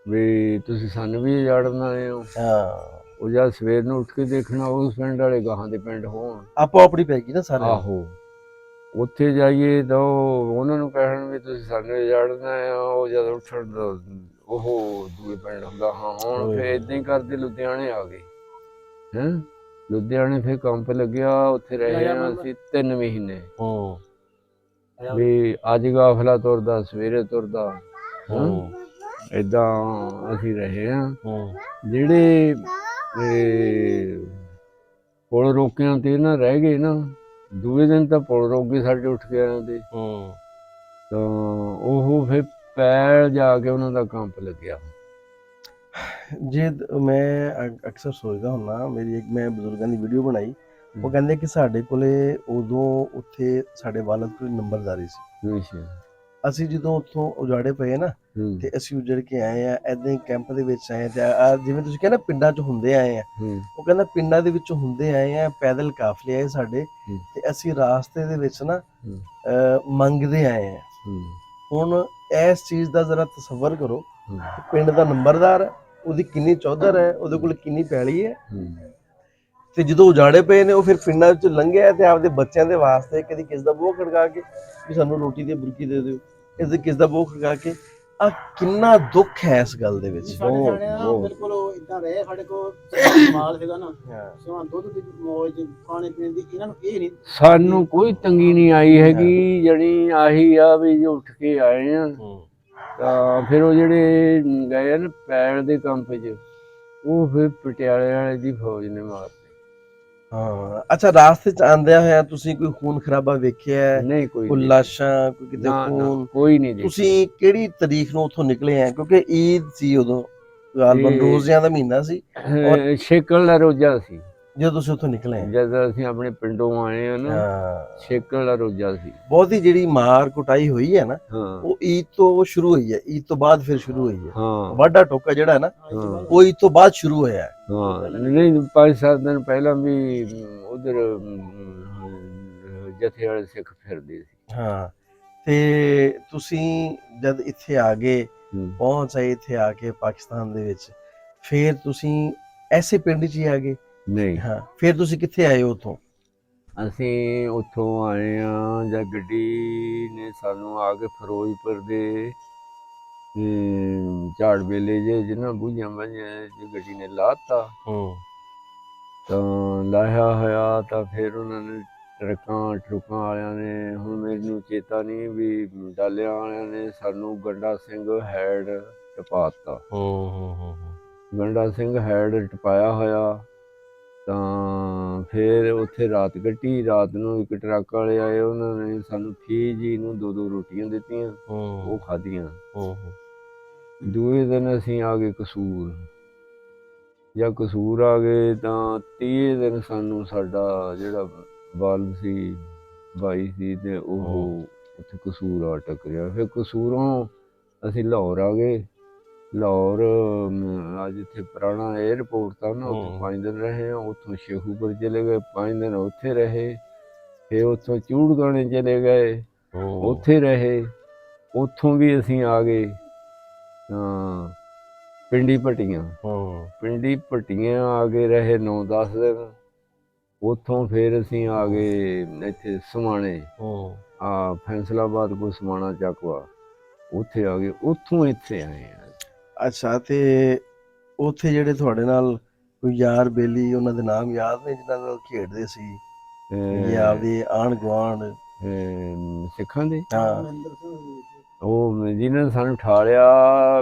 ਵੀ ਤੁਸੀਂ ਸਾਨੂੰ ਵੀ ਉਜਾੜਨ ਆਏ ਹੋ। ਹਾਂ ਉਹ ਜਦ ਸਵੇਰ ਨੂੰ ਉੱਠ ਕੇ ਦੇਖਣਾ ਉਸ ਪਿੰਡ ਵਾਲੇ ਗਾਹਾਂ ਦੇ ਪਿੰਡ ਹੋਣ। ਆਪੋ ਆਪਣੀ ਪੈ ਗਈ ਨਾ ਸਾਰੇ। ਆਹੋ ਉੱਥੇ ਜਾਈਏ ਤਾਂ ਉਹਨਾਂ ਨੂੰ ਕਹਿਣ ਵੀ ਤੁਸੀਂ ਸਾਨੂੰ ਉਜਾੜਨ ਆਏ ਹੋ। ਉਹ ਜਦ ਉੱਠਣ ਦਾ ਉਹ ਦੂਏ ਪਿੰਡ ਹੁੰਦਾ ਹਾਂ ਹੁਣ ਫਿਰ ਏਦਾਂ ਹੀ ਕਰਦੇ ਲੁਧਿਆਣੇ ਆ ਗਏ। ਹੈਂ ਲੁਧਿਆਣੇ ਫਿਰ ਕੰਪ ਲੱਗਿਆ। ਉੱਥੇ ਰਹੇ ਹਾਂ ਅਸੀਂ 3 ਮਹੀਨੇ। ਹੂੰ ਵੀ ਅੱਜ ਕਾਫਲਾ ਤੁਰਦਾ ਸਵੇਰੇ ਤੁਰਦਾ। ਹੂੰ ਏਦਾਂ ਅਸੀਂ ਰਹੇ ਆ। ਜਿਹੜੇ ਪੁਲ ਰੋਕਿਆਂ ਤੇ ਨਾ ਰਹਿ ਗਏ ਨਾ, ਦੂਏ ਦਿਨ ਤਾਂ ਪੁਲ ਰੋਕ ਗਏ ਸਾਡੇ ਉੱਠ ਕੇ ਆਇਆ ਤੇ ਤਾਂ ਉਹ ਫਿਰ ਪੈਰ ਜਾ ਕੇ ਉਹਨਾਂ ਦਾ ਕੰਪ ਲੱਗਿਆ। ਜੇ ਮੈਂ ਅਕਸਰ ਸੋਚਦਾ ਹੁੰਦਾ, ਮੇਰੀ ਇੱਕ ਮੈਂ ਬਜ਼ੁਰਗਾਂ ਦੀ ਵੀਡੀਓ ਬਣਾਈ, ਉਹ ਕਹਿੰਦੇ ਕਿ ਸਾਡੇ ਕੋਲੇ ਉਦੋਂ ਉੱਥੇ ਸਾਡੇ ਵਾਲਦ ਕੋਲ ਨੰਬਰਦਾਰੀ ਸੀ। ਅਸੀਂ ਜਦੋਂ ਉੱਥੋਂ ਉਜਾੜੇ ਪਏ ਨਾ ਤੇ ਅਸੀਂ ਉਜੜ ਕੇ ਆਏ ਆ, ਏਦਾਂ ਹੀ ਕੈਂਪ ਦੇ ਵਿੱਚ ਆਏ ਤੇ ਜਿਵੇਂ ਤੁਸੀਂ ਕਹਿੰਦੇ ਪਿੰਡਾਂ 'ਚ ਹੁੰਦੇ ਆਏ ਆ, ਉਹ ਕਹਿੰਦਾ ਪਿੰਡਾਂ ਦੇ ਵਿੱਚ ਹੁੰਦੇ ਆਏ ਆ, ਪੈਦਲ ਕਾਫਲੇ ਆਏ ਸਾਡੇ, ਤੇ ਅਸੀਂ ਰਾਸਤੇ ਦੇ ਵਿੱਚ ਨਾ ਮੰਗਦੇ ਆਏ ਆ। ਹੁਣ ਇਸ ਚੀਜ਼ ਦਾ ਜ਼ਰਾ ਤਸੱਵਰ ਕਰੋ, ਪਿੰਡ ਦਾ ਨੰਬਰਦਾਰ, ਉਹਦੀ ਕਿੰਨੀ ਚੌਧਰ ਹੈ, ਉਹਦੇ ਕੋਲ ਕਿੰਨੀ ਪੈਲੀ ਹੈ, ਤੇ ਜਦੋਂ ਉਜਾੜੇ ਪਏ ਨੇ ਉਹ ਫਿਰ ਪਿੰਡਾਂ ਵਿੱਚ ਲੰਘਿਆ ਤੇ ਆਪਦੇ ਬੱਚਿਆਂ ਦੇ ਵਾਸਤੇ ਕਦੀ ਕਿਸ ਦਾ ਬੂਹਾ ਖੜਕਾ ਕੇ ਵੀ ਸਾਨੂੰ ਰੋਟੀ ਦੀ ਬੁਰਕੀ ਦੇ ਦਿਓ, ਕਿਸ ਦਾ ਬੂਹਾ ਖੜਕਾ ਕੇ। ਆ ਕਿੰਨਾ ਦੁੱਖ ਹੈ ਇਸ ਗੱਲ ਦੇ ਵਿੱਚ। ਬਿਲਕੁਲ ਇਦਾਂ ਰਹੇ ਸਾਡੇ ਕੋਲ ਮਾਲ ਸੀਗਾ ਨਾ, ਦੁੱਧ ਦੀ ਮੌਜ, ਖਾਣੇ ਪੀਣ ਦੀ, ਇਹਨਾਂ ਨੂੰ ਇਹ ਨਹੀਂ, ਸਾਨੂੰ ਕੋਈ ਤੰਗੀ ਨਹੀਂ ਆਈ ਹੈਗੀ। ਜਿਹੜੀ ਆਹੀ ਆ ਵੀ ਜੋ ਉੱਠ ਕੇ ਆਏ ਆ ਤਾਂ ਫਿਰ ਉਹ ਜਿਹੜੇ ਗਏ ਆ ਨਾ ਪੈਣ ਦੇ ਕੰਪ 'ਚ, ਉਹ ਫਿਰ ਪਟਿਆਲੇ ਵਾਲੇ ਦੀ ਫੌਜ ਨੇ ਮਾਰਤੇ। ਹਾਂ, ਅੱਛਾ, ਰਾਸਤੇ 'ਚ ਆਂਦਿਆਂ ਹੋਇਆ ਤੁਸੀਂ ਕੋਈ ਖੂਨ ਖਰਾਬਾ ਵੇਖਿਆ? ਨਹੀਂ, ਕੋਈ ਲਾਸ਼ਾਂ, ਕੋਈ ਕਿਤੇ ਖੂਨ? ਕੋਈ ਨਹੀਂ। ਤੁਸੀਂ ਕਿਹੜੀ ਤਰੀਕ ਨੂੰ ਉੱਥੋਂ ਨਿਕਲੇ ਆ? ਕਿਉਂਕਿ ਈਦ ਸੀ ਉਦੋਂ, ਗਾਲਬਨ ਰੋਜ਼ਿਆਂ ਦਾ ਮਹੀਨਾ ਸੀ, ਔਰ ਛੇਕਣ ਦਾ ਰੋਜ਼ਾ ਸੀ ਜਦੋਂ ਤੁਸੀਂ ਉੱਥੋਂ ਨਿਕਲੇ। ਜਦ ਅਸੀਂ ਆਪਣੇ ਪਿੰਡੋਂ ਆਏ ਆ ਨਾ, ਛੇਕਣ ਦਾ ਰੋਜ਼ਾ ਸੀ। ਬਹੁਤੀ ਜਿਹੜੀ ਮਾਰ ਕੁਟਾਈ ਹੋਈ ਹੈ ਨਾ, ਉਹ ਈਦ ਤੋਂ ਸ਼ੁਰੂ ਹੋਈ ਹੈ, ਈਦ ਤੋਂ ਬਾਅਦ ਫਿਰ ਸ਼ੁਰੂ ਹੋਈ ਹੈ। ਵਾਢਾ ਟੋਕਾ ਜਿਹੜਾ ਹੈ ਨਾ, ਉਹ ਈਦ ਤੋਂ ਬਾਅਦ ਸ਼ੁਰੂ ਹੋਇਆ ਹੈ। ਨਹੀਂ, 5-7 ਦਿਨ ਪਹਿਲਾਂ ਵੀ ਉਧਰ ਜਥੇ ਵਾਲੇ ਸਿੱਖ ਫਿਰਦੇ ਸੀ। ਹਾਂ, ਤੇ ਤੁਸੀਂ ਜਦ ਇੱਥੇ ਆ ਗਏ, ਪਹੁੰਚ ਆਏ ਇੱਥੇ ਆ ਕੇ ਪਾਕਿਸਤਾਨ ਦੇ ਵਿੱਚ, ਫਿਰ ਤੁਸੀਂ ਐਸੇ ਪਿੰਡ 'ਚ ਹੀ ਆ ਗਏ? ਨਹੀਂ। ਹਾਂ, ਫਿਰ ਤੁਸੀਂ ਕਿੱਥੇ ਆਏ ਉੱਥੋਂ? ਅਸੀਂ ਉੱਥੋਂ ਆਏ ਆ ਜਦ ਗੱਡੀ ਨੇ ਸਾਨੂੰ ਆ ਕੇ ਫਿਰੋਜ਼ਪੁਰ ਦੇ ਝਾੜ ਵੇਲੇ ਜਿਹਨਾਂ ਬੂਝਾਂ ਬਾਝਾਂ ਗੱਡੀ ਨੇ ਲਾਤਾ, ਤਾਂ ਲਾਹਿਆ ਹੋਇਆ ਤਾਂ ਫਿਰ ਉਹਨਾਂ ਨੇ ਟਰੱਕਾਂ ਵਾਲਿਆਂ ਨੇ, ਹੁਣ ਮੈਨੂੰ ਚੇਤਾ ਨਹੀਂ ਵੀ ਡਾਲਿਆਂ ਵਾਲਿਆਂ ਨੇ ਸਾਨੂੰ ਗੰਡਾ ਸਿੰਘ ਹੈਡ ਟਪਾਤਾ। ਗੰਡਾ ਸਿੰਘ ਹੈਡ ਟਪਾਇਆ ਹੋਇਆ ਤਾਂ ਫਿਰ ਉੱਥੇ ਰਾਤ ਕੱਟੀ। ਰਾਤ ਨੂੰ ਇੱਕ ਟਰੱਕ ਵਾਲੇ ਆਏ, ਉਹਨਾਂ ਨੇ ਸਾਨੂੰ ਫੀ ਜੀ ਨੂੰ 2-2 ਰੋਟੀਆਂ ਦਿੱਤੀਆਂ, ਉਹ ਖਾਧੀਆਂ। ਦੂਏ ਦਿਨ ਅਸੀਂ ਆ ਗਏ ਕਸੂਰ। ਜਾਂ ਕਸੂਰ ਆ ਗਏ ਤਾਂ 30 ਦਿਨ ਸਾਨੂੰ ਸਾਡਾ ਜਿਹੜਾ ਬਾਲਦ ਸੀ, ਬਾਈ ਸੀ, ਤੇ ਉਹ ਉੱਥੇ ਕਸੂਰ ਆ ਟੱਕਰਿਆ। ਫਿਰ ਕਸੂਰੋਂ ਅਸੀਂ ਲਾਹੌਰ ਆ ਗਏ। ਲਾਹੌਰ ਅੱਜ ਇੱਥੇ ਪੁਰਾਣਾ ਏਅਰਪੋਰਟ ਤਾਂ ਨਾ, ਉੱਥੇ 5 ਦਿਨ ਰਹੇ ਆ। ਉੱਥੋਂ ਸ਼ੇਖੂਪੁਰ ਚਲੇ ਗਏ, 5 ਦਿਨ ਉੱਥੇ ਰਹੇ। ਫਿਰ ਉੱਥੋਂ ਚੂੜਗਾਣੇ ਚਲੇ ਗਏ, ਉੱਥੇ ਰਹੇ। ਉੱਥੋਂ ਵੀ ਅਸੀਂ ਆ ਗਏ ਪਿੰਡੀ ਭੱਟੀਆਂ। ਪਿੰਡੀ ਭੱਟੀਆਂ ਆ ਕੇ ਰਹੇ 9-10 ਦਿਨ। ਉੱਥੋਂ ਫਿਰ ਅਸੀਂ ਆ ਗਏ ਇੱਥੇ ਸਮਾਣੇ, ਫੈਸਲਾਬਾਦ ਕੋਲ ਸਮਾਣਾ ਚੱਕਵਾ, ਉੱਥੇ ਆ ਗਏ। ਉੱਥੋਂ ਇੱਥੇ ਆਏ ਆ। ਅੱਛਾ, ਤੇ ਉੱਥੇ ਜਿਹੜੇ ਤੁਹਾਡੇ ਨਾਲ ਕੋਈ ਯਾਰ ਬੇਲੀ, ਉਹਨਾਂ ਦੇ ਨਾਮ ਯਾਦ ਨੇ ਜਿਹਨਾਂ ਨਾਲ ਖੇਡਦੇ ਸੀ ਜਾਂ ਆਪਦੇ ਆਂਢ ਗੁਆਂਢ ਸਿੱਖਾਂ ਦੇ? ਹਾਂ, ਉਹ ਜਿਹਨਾਂ ਨੇ ਸਾਨੂੰ ਠਾਲਿਆ,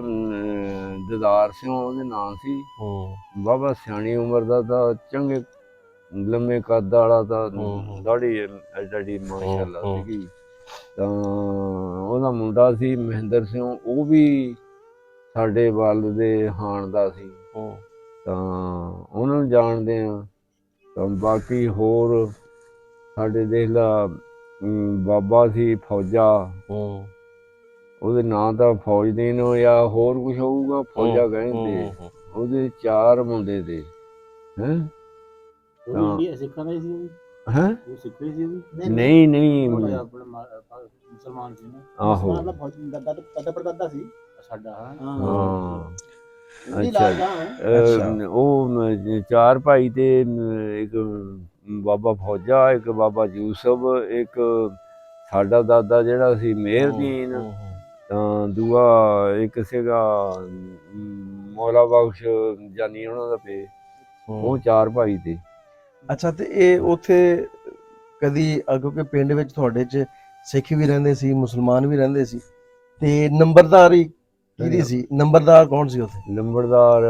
ਦਦਾਰ ਸਿੰਘ ਉਹਦੇ ਨਾਂ ਸੀ। ਬਾਬਾ ਸਿਆਣੀ ਉਮਰ ਦਾ ਤਾਂ, ਚੰਗੇ ਲੰਮੇ ਕੱਦ ਵਾਲਾ ਤਾਂ, ਦਾੜੀ ਐਡੀ ਮਾਸ਼ਾਅੱਲਾ ਸੀਗੀ। ਤਾਂ ਉਹਦਾ ਮੁੰਡਾ ਸੀ ਮਹਿੰਦਰ ਸਿੰਘ, ਉਹ ਵੀ ਸਾਡੇ ਵੱਲ ਦੇ ਹਾਣ ਦਾ ਸੀ। ਤਾਂ ਉਹਨਾਂ ਨੂੰ ਜਾਣਦੇ ਆ। ਤਾਂ ਬਾਕੀ ਹੋਰ ਸਾਡੇ ਦੇਖ ਲਾ ਬਾਬਾ ਸੀ ਫੌਜਾ, ਉਹਦੇ ਨਾਂ ਤਾਂ ਫੌਜਦੀਨ ਜਾਂ ਹੋਰ ਕੁਛ ਹੋਊਗਾ, ਫੌਜਾ ਕਹਿੰਦੇ। ਉਹਦੇ 4 ਮੁੰਡੇ ਦੇ ਸਿੱਖਾਂ ਦਾ ਸੀ। ਨਹੀਂ ਨਹੀਂ, ਮੁਸਲਮਾਨ ਸੀ। ਆਹੋ, ਦਾਦਾ ਪੜਦਾਦਾ ਸੀ ਸਾਡਾ। ਹਾਂ, ਅੱਛਾ। ਉਹ 4 ਭਾਈ ਤੇ ਇੱਕ ਬਾਬਾ ਫੌਜਾ, ਇੱਕ ਬਾਬਾ ਯੂਸਫ, ਇੱਕ ਸਾਡਾ ਦਾਦਾ ਜਿਹੜਾ ਸੀ ਮੇਹਰਦੀਨ, ਤਾਂ ਦੂਆ ਇੱਕ ਸੀਗਾ ਮੌਲਾ ਬਖਸ਼ ਜਾਨੀ ਉਹਨਾਂ ਦਾ ਪੇ। ਉਹ 4 ਭਾਈ ਤੇ। ਅੱਛਾ, ਤੇ ਇਹ ਉੱਥੇ ਕਦੀ, ਕਿਉਂਕਿ ਪਿੰਡ ਵਿੱਚ ਤੁਹਾਡੇ 'ਚ ਸਿੱਖ ਵੀ ਰਹਿੰਦੇ ਸੀ, ਮੁਸਲਮਾਨ ਵੀ ਰਹਿੰਦੇ ਸੀ, ਤੇ ਨੰਬਰਦਾਰੀ ਕਿਹਦੀ ਸੀ? ਨੰਬਰਦਾਰ ਕੌਣ ਸੀ ਉੱਥੇ? ਲੰਬੜਦਾਰ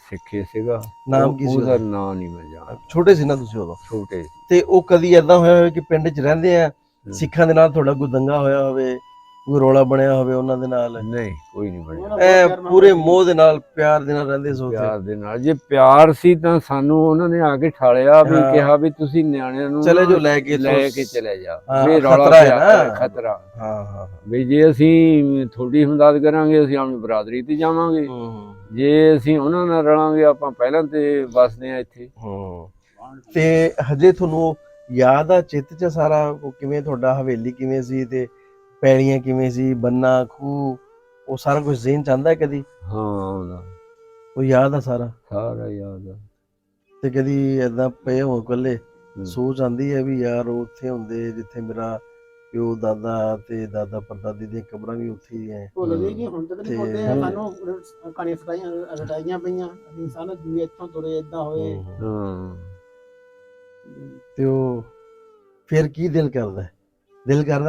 ਸਿੱਖੇ ਸੀਗਾ। ਨਾਮ ਕੀ ਸੀ ਉਹਦਾ ਉਹਦਾ? ਨਾਂ ਨਹੀਂ ਮੈਂ ਜਾਣਦਾ। ਛੋਟੇ ਸੀ ਨਾ ਤੁਸੀਂ ਉਦੋਂ? ਛੋਟੇ ਸੀ। ਤੇ ਉਹ ਕਦੀ ਏਦਾਂ ਹੋਇਆ ਹੋਵੇ ਕਿ ਪਿੰਡ 'ਚ ਰਹਿੰਦੇ ਆ ਸਿੱਖਾਂ ਦੇ ਨਾਲ ਤੁਹਾਡਾ ਕੋਈ ਦੰਗਾ ਹੋਇਆ ਹੋਵੇ, ਕੋਈ ਰੌਲਾ ਬਣਿਆ ਹੋਵੇ ਉਹਨਾਂ ਦੇ ਨਾਲ? ਨਹੀਂ, ਕੋਈ ਨਹੀਂ ਬਣਿਆ। ਐ ਪੂਰੇ ਮੋਹ ਦੇ ਨਾਲ, ਪਿਆਰ ਦੇ ਨਾਲ ਰਹਿੰਦੇ ਸੀ ਉੱਥੇ? ਪਿਆਰ ਦੇ ਨਾਲ। ਜੇ ਪਿਆਰ ਸੀ ਤਾਂ ਸਾਨੂੰ ਉਹਨਾਂ ਨੇ ਆ ਕੇ ਠਾਲਿਆ ਵੀ, ਹਾਂ। ਕਿਹਾ ਵੀ ਤੁਸੀਂ ਨਿਆਣਿਆਂ ਨੂੰ ਚਲੇ ਜਾਓ, ਲੈ ਕੇ ਚਲੇ ਜਾ। ਹਾਂ, ਵੀ ਰੌਲਾ ਖਤਰਾ ਹੈ ਪਿਆ, ਨਾ। ਖਤਰਾ। ਹਾਂ ਹਾਂ ਵੀ ਜੇ ਅਸੀਂ ਤੁਹਾਡੀ ਹਮਦਰਦ ਕਰਾਂਗੇ ਅਸੀਂ ਆਪਣੀ ਬਰਾਦਰੀ ਤੇ ਜਾਵਾਂਗੇ, ਜੇ ਅਸੀਂ ਉਹਨਾਂ ਨਾਲ ਰਲਾਂਗੇ ਆਪਾਂ ਪਹਿਲਾਂ ਤੇ ਵਸਦੇ ਆ ਇੱਥੇ। ਤੇ ਹਜੇ ਤੁਹਾਨੂੰ ਯਾਦ ਆ, ਚਿੱਤ 'ਚ ਸਾਰਾ ਉਹ ਕਿਵੇਂ ਤੁਹਾਡਾ ਹਵੇਲੀ ਕਿਵੇਂ ਸੀ ਤੇ ਪੈੜੀਆਂ ਕਿਵੇਂ ਸੀ, ਬੰਨਾ ਖੂਹ, ਉਹ ਸਾਰਾ ਕੁਝ ਜ਼ਿਹਨ 'ਚ ਆਉਂਦਾ ਕਦੀ? ਹਾਂ ਆਉਂਦਾ, ਉਹ ਯਾਦ ਆ ਸਾਰਾ? ਸਾਰਾ ਯਾਦ ਆ। ਤੇ ਕਦੀ ਏਦਾਂ ਪਏ ਹੋ ਇਕੱਲੇ, ਸੋਚ ਆਉਂਦੀ ਹੈ ਵੀ ਯਾਰ ਉਹ ਉੱਥੇ ਹੁੰਦੇ ਜਿੱਥੇ ਮੇਰਾ ਪਿਓ ਦਾਦਾ ਤੇ ਦਾਦਾ ਪੜਦਾਦੀ ਦੀਆਂ ਕਬਰਾਂ ਵੀ ਉੱਥੇ ਹੀ ਹੈ? ਭੁੱਲਦੇ ਨਹੀਂ, ਹੁਣ ਤੱਕ ਨਹੀਂ ਭੁੱਲਦੇ। ਸਾਨੂੰ ਕਹਾਣੀਆਂ ਰਟਾਈਆਂ ਪਈਆਂ, ਅਸੀਂ ਸਾਨੂੰ ਵੀ ਇੱਥੋਂ ਤੁਰੇ, ਏਦਾਂ ਹੋਏ। ਹਾਂ ਤੇ ਉਹ ਫਿਰ ਕੀ ਦਿਲ ਕਰਦਾ